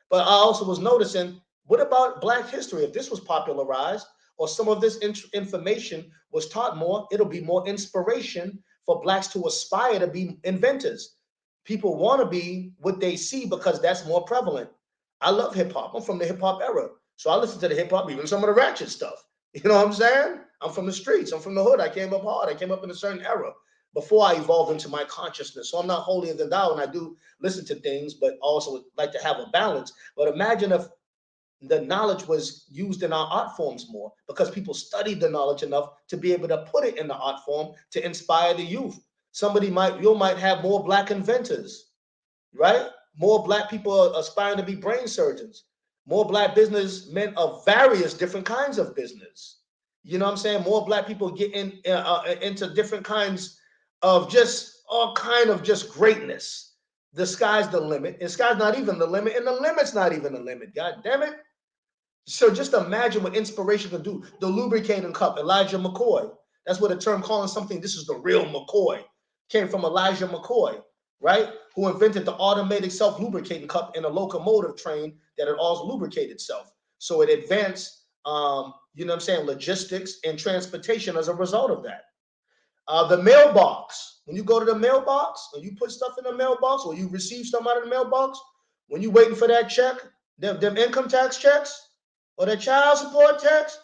But I also was noticing, what about Black history? If this was popularized, or some of this information was taught more, it'll be more inspiration for blacks to aspire to be inventors. People want to be what they see because that's more prevalent. I love hip hop. I'm from the hip hop era. So I listen to the hip hop, even some of the ratchet stuff. You know what I'm saying? I'm from the streets. I'm from the hood. I came up hard. I came up in a certain era before I evolved into my consciousness. So I'm not holier than thou, and I do listen to things, but also like to have a balance. But imagine if the knowledge was used in our art forms more, because people studied the knowledge enough to be able to put it in the art form to inspire the youth. You might have more black inventors, right? More black people aspiring to be brain surgeons, more black businessmen of various different kinds of business. You know what I'm saying? More black people get into different kinds of just all kind of just greatness. The sky's the limit. And sky's not even the limit, and the limit's not even the limit. God damn it. So just imagine what inspiration can do. The lubricating cup, Elijah McCoy. That's what a term calling something, this is the real McCoy, came from Elijah McCoy, right? Who invented the automated self-lubricating cup in a locomotive train that it all lubricated itself. So it advanced, you know what I'm saying, logistics and transportation as a result of that. The mailbox. When you go to the mailbox, when you put stuff in the mailbox, or you receive stuff out of the mailbox, when you waiting for that check, them income tax checks, or the child support checks.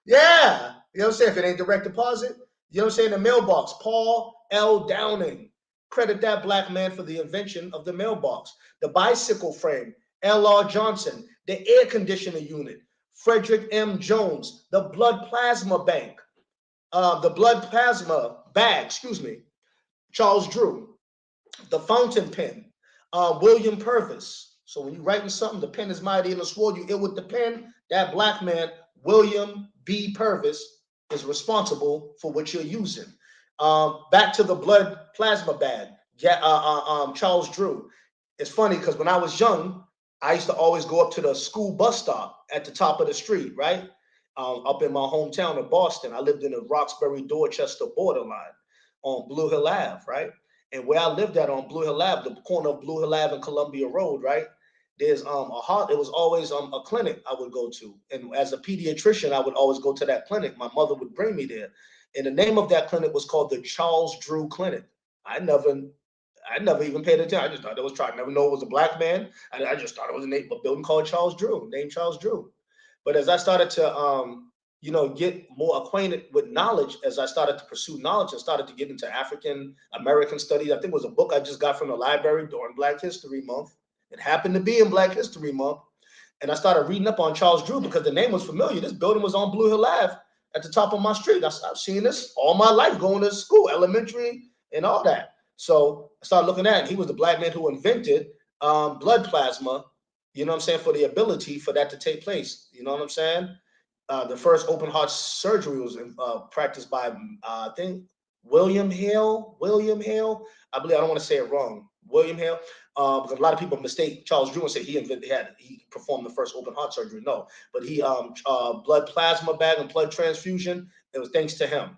Yeah. You know what I'm saying? If it ain't direct deposit, you know what I'm saying? The mailbox. Paul L. Downing. Credit that black man for the invention of the mailbox. The bicycle frame. L.R. Johnson. The air conditioner unit. Frederick M. Jones. The blood plasma bank. The blood plasma bag, excuse me. Charles Drew. The fountain pen. William Purvis. So when you're writing something, the pen is mighty and the sword, you ill with the pen. That black man, William B. Purvis, is responsible for what you're using. Back to the blood plasma bag, Charles Drew. It's funny because when I was young, I used to always go up to the school bus stop at the top of the street, right? Up in my hometown of Boston. I lived in the Roxbury-Dorchester borderline on Blue Hill Ave, right? And where I lived at on Blue Hill Ave, the corner of Blue Hill Ave and Columbia Road, right? There's it was always a clinic I would go to. And as a pediatrician, I would always go to that clinic. My mother would bring me there. And the name of that clinic was called the Charles Drew Clinic. I never even paid attention. I just thought it was trying. I never know it was a black man. I just thought it was a building called Charles Drew, named Charles Drew. But as I started to get more acquainted with knowledge, as I started to pursue knowledge and started to get into African American studies, I think it was a book I just got from the library during Black History Month. It happened to be in Black History Month. And I started reading up on Charles Drew because the name was familiar. This building was on Blue Hill Ave at the top of my street. I've seen this all my life going to school, elementary and all that. So I started looking at it. He was the black man who invented blood plasma, you know what I'm saying, for the ability for that to take place. You know what I'm saying? The first open heart surgery was practiced by, I think, William Hale. I believe, I don't want to say it wrong. William Hale. Because a lot of people mistake Charles Drew and say he performed the first open heart surgery. No, but he blood plasma bag and blood transfusion. It was thanks to him.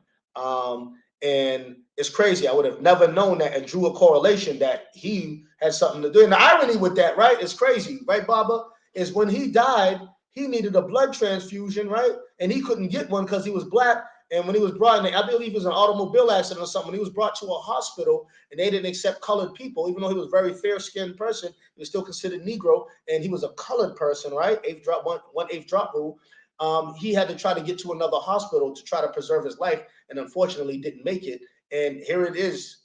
And it's crazy. I would have never known that and drew a correlation that he had something to do. And the irony with that, right, is crazy, right, Baba? Is when he died, he needed a blood transfusion, right? And he couldn't get one because he was black. And when he was brought in, I believe it was an automobile accident or something, when he was brought to a hospital and they didn't accept colored people, even though he was a very fair-skinned person, he was still considered Negro, and he was a colored person, right? One eighth drop rule. He had to try to get to another hospital to try to preserve his life, and unfortunately didn't make it. And here it is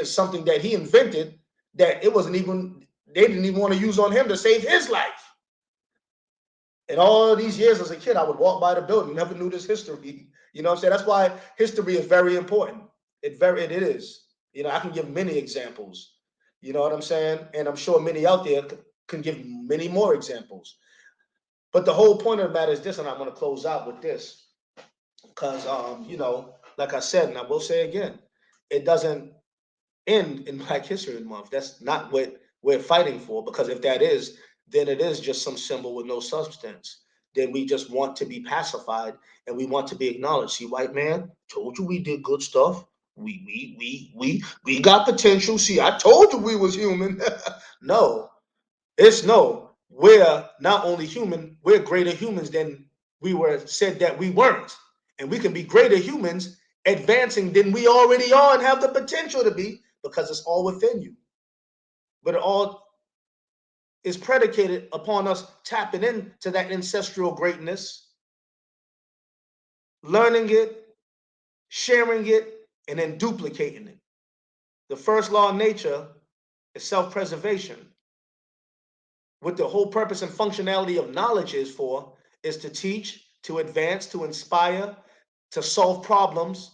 something that he invented that they didn't even want to use on him to save his life. And all these years as a kid, I would walk by the building, never knew this history. You know what I'm saying? That's why history is very important. It is. You know, I can give many examples. You know what I'm saying? And I'm sure many out there can give many more examples. But the whole point of the matter is this, and I'm going to close out with this. Because, like I said, and I will say again, it doesn't end in Black History Month. That's not what we're fighting for. Because if that is, then it is just some symbol with no substance. Then we just want to be pacified and we want to be acknowledged. See, white man, told you we did good stuff. We got potential. See, I told you we was human. No, we're not only human, we're greater humans than we were said that we weren't. And we can be greater humans advancing than we already are and have the potential to be, because it's all within you. But it all is predicated upon us tapping into that ancestral greatness, learning it, sharing it, and then duplicating it. The first law of nature is self-preservation. What the whole purpose and functionality of knowledge is for is to teach, to advance, to inspire, to solve problems,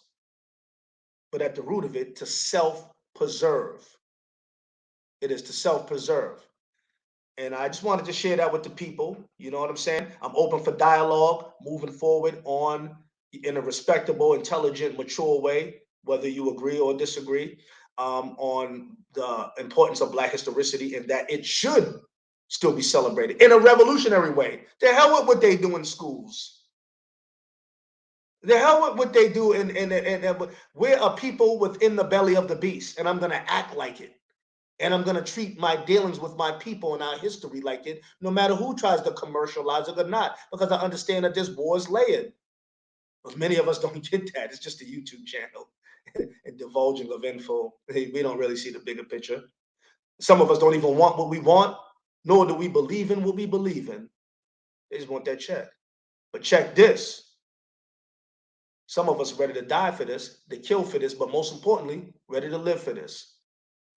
but at the root of it, to self-preserve. It is to self-preserve. And I just wanted to share that with the people. You know what I'm saying? I'm open for dialogue, moving forward on in a respectable, intelligent, mature way, whether you agree or disagree, on the importance of Black historicity and that it should still be celebrated in a revolutionary way. The hell with what they do in schools. The hell with what they do, and we're a people within the belly of the beast, and I'm going to act like it. And I'm going to treat my dealings with my people and our history like it, no matter who tries to commercialize it or not, because I understand that this war is layered. But many of us don't get that. It's just a YouTube channel and divulging of info. We don't really see the bigger picture. Some of us don't even want what we want, nor do we believe in what we believe in. They just want that check. But check this. Some of us ready to die for this, to kill for this, but most importantly, ready to live for this.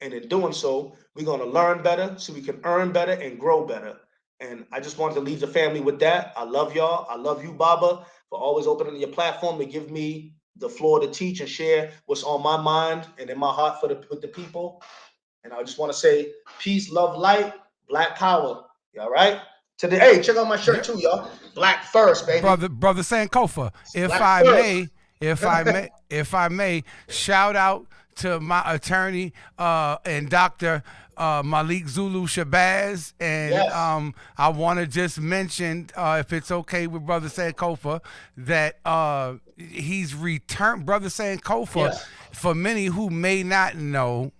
And in doing so, we're going to learn better so we can earn better and grow better. And I just wanted to leave the family with that. I love y'all. I love you, Baba, for always opening your platform to give me the floor to teach and share what's on my mind and in my heart with the people. And I just want to say peace, love, light, Black power. All right? Hey, check out my shirt too, y'all. Black first, baby. Brother Sankofa, if Black I first. if I may, shout out to my attorney and Dr. Malik Zulu Shabazz, and Yes. I want to just mention, if it's okay with Brother Sankofa, that he's returned. Brother Sankofa, Yes. for many who may not know,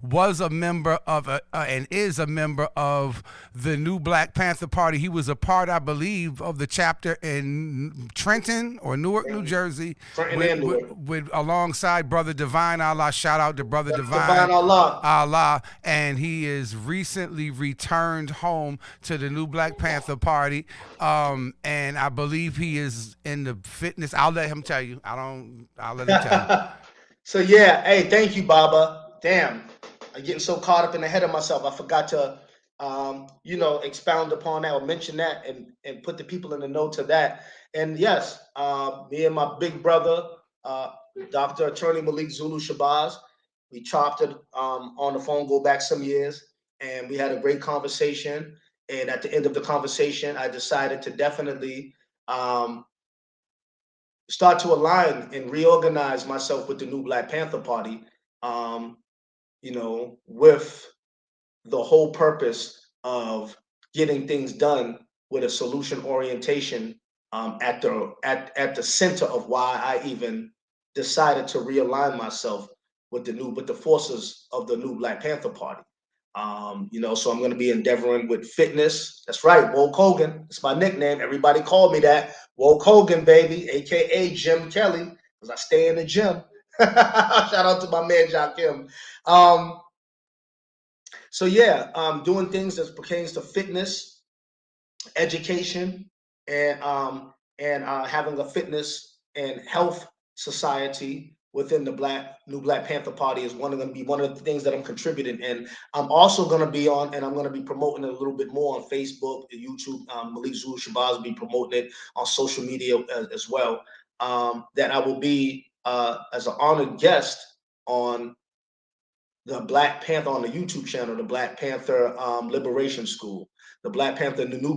was a member of and is a member of the new Black Panther Party. He was a part, I believe, of the chapter in Trenton or Newark, New Jersey, with alongside Brother Divine Allah. Shout out to Brother Divine Allah. And he is recently returned home to the new Black Panther Party. And I believe he is in the fitness. I'll let him tell you. I'll let him tell you. So yeah, hey, thank you, Baba. Damn, I'm getting so caught up in the head of myself. I forgot to, expound upon that or mention that and put the people in the know to that. And yes, me and my big brother, Dr. Attorney Malik Zulu Shabazz, we chopped it on the phone, go back some years, and we had a great conversation. And at the end of the conversation, I decided to definitely start to align and reorganize myself with the new Black Panther Party, with the whole purpose of getting things done with a solution orientation at the center of why I even decided to realign myself with the forces of the new Black Panther Party. So I'm going to be endeavoring with fitness. That's right, Woke Hogan. It's my nickname. Everybody called me that. Woke Hogan, baby, aka Jim Kelly, because I stay in the gym. Shout out to my man John Kim. Doing things that pertains to fitness, education, and having a fitness and health society within the new Black Panther Party is going to be one of the things that I'm contributing. And I'm also going to be on, and I'm going to be promoting it a little bit more on Facebook and YouTube. Malik Zulu Shabazz will be promoting it on social media as well. That I will be as an honored guest on the Black Panther on the YouTube channel, the Black Panther Liberation School, the new Black Panther Party, the new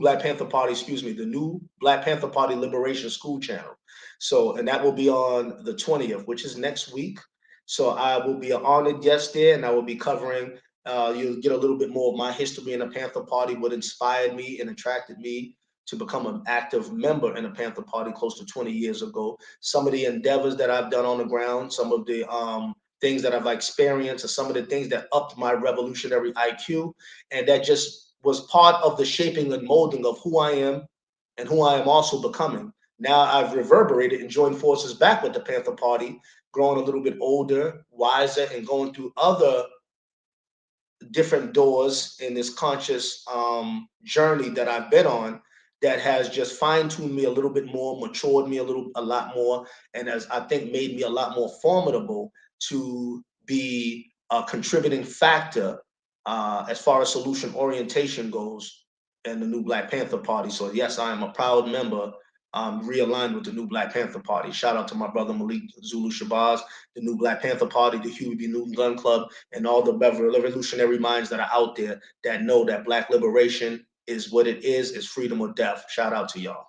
Black Panther Party Liberation School channel. So, and that will be on the 20th, which is next week. So I will be an honored guest there, and I will be covering, you'll get a little bit more of my history in the Panther Party, what inspired me and attracted me to become an active member in the Panther Party close to 20 years ago. Some of the endeavors that I've done on the ground, some of the things that I've experienced, or some of the things that upped my revolutionary IQ, and that just was part of the shaping and molding of who I am and who I am also becoming. Now I've reverberated and joined forces back with the Panther Party, growing a little bit older, wiser, and going through other different doors in this conscious journey that I've been on, that has just fine-tuned me a little bit more, matured me a lot more, and has, I think, made me a lot more formidable to be a contributing factor as far as solution orientation goes in the new Black Panther Party. So yes, I am a proud member, realigned with the new Black Panther Party. Shout out to my brother Malik Zulu Shabazz, the new Black Panther Party, the Huey B. Newton Gun Club, and all the revolutionary minds that are out there that know that Black liberation is what it is freedom or death. Shout out to y'all.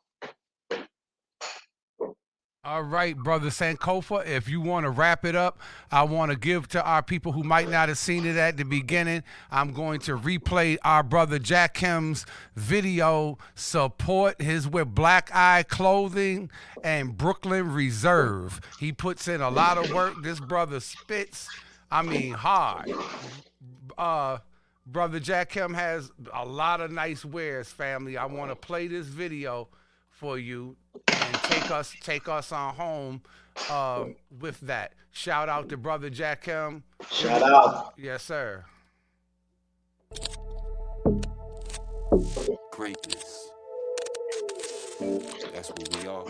All right, Brother Sankofa, if you want to wrap it up, I want to give to our people who might not have seen it at the beginning, I'm going to replay our brother Jack Kim's video. Support his with Black Eye Clothing and Brooklyn Reserve. He puts in a lot of work. This brother spits, I mean, hard. Brother Jack Kim has a lot of nice wares, family. I want to play this video for you and take us on home with that. Shout out to Brother Jack Kim. Shout out. Yes, sir. Greatness. That's what we are.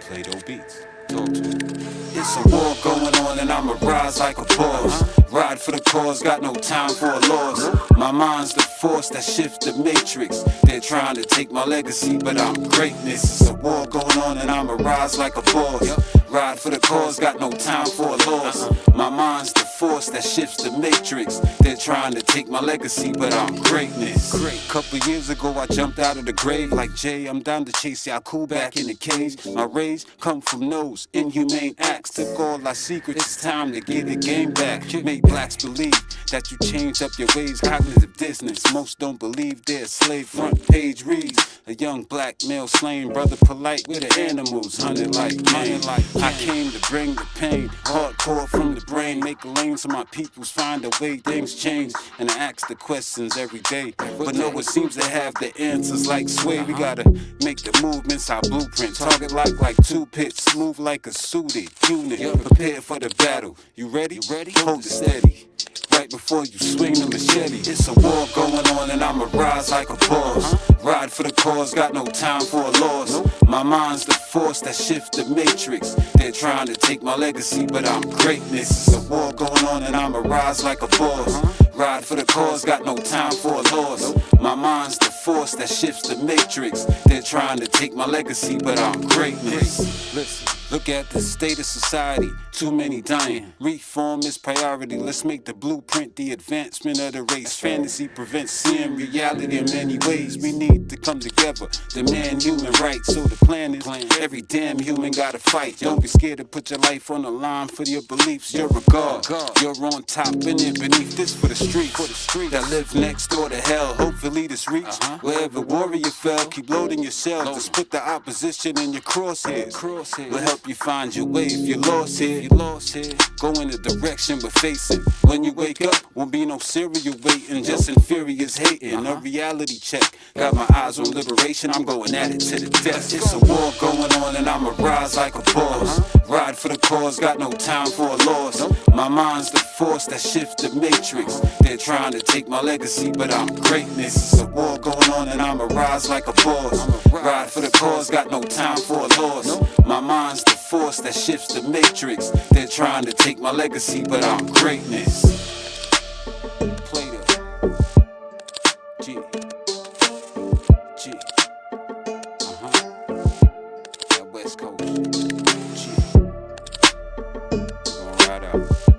Play-Doh Beats. Talk to me. It's a war going on and I'ma rise like a boss. Ride for the cause, got no time for a loss. My mind's the force that shift the matrix. They're trying to take my legacy, but I'm greatness. It's a war going on and I'ma rise like a boss. Ride for the cause, got no time for a loss. My mind's the force that shifts the matrix. They're trying to take my legacy, but I'm greatness. Couple years ago I jumped out of the grave like Jay. I'm down to chase Yaku back in the cage. My rage come from those inhumane acts. Took all our secrets, it's time to get the game back. Make blacks believe that you change up your ways. Cognitive dissonance, most don't believe they're a slave. Front page reads, a young black male slain, brother polite with the animals, hunted like game. I came to bring the pain, hardcore from the brain. Make a lane so my peoples find a way things change. And I ask the questions every day, but no one seems to have the answers like Sway. We gotta make the movements our blueprint. Target like two pits, smooth like a suited unit. Prepare for the battle. You ready? Hold it steady. Right before you swing the machete. It's a war going on and I'ma rise like a boss. Ride for the cause, got no time for a loss. My mind's the force that shift the matrix. They're trying to take my legacy, but I'm greatness. It's a war going on and I'ma rise like a boss. Ride for the cause, got no time for a loss. My mind's the force that shifts the matrix. They're trying to take my legacy, but I'm greatness. Listen. Look at the state of society, too many dying. Reform is priority, let's make the blueprint the advancement of the race. Fantasy prevents seeing reality in many ways. We need to come together, demand human rights. So the plan is, every damn human gotta fight. Don't be scared to put your life on the line for your beliefs. You're a god, you're on top and then beneath this for the streets. That live next door to hell, hopefully this reach. Wherever warrior fell, keep loading your shells. Just put the opposition in your crosshairs. We'll help you find your way if you're lost here. Go in the direction we're facing. When you wake up, won't be no cereal waiting, just inferiors hating. A reality check. Got my eyes on liberation, I'm going at it to the death. It's a war going on and I'ma rise like a boss. Ride for the cause, got no time for a loss. My mind's the force that shifts the matrix. They're trying to take my legacy, but I'm greatness. It's a war going on and I'ma rise like a boss. Ride for the cause, got no time for a loss. My mind's the force that shifts the matrix. They're trying to take my legacy, but I'm greatness. Play-Doh. G. That West Coast. G. Going right out.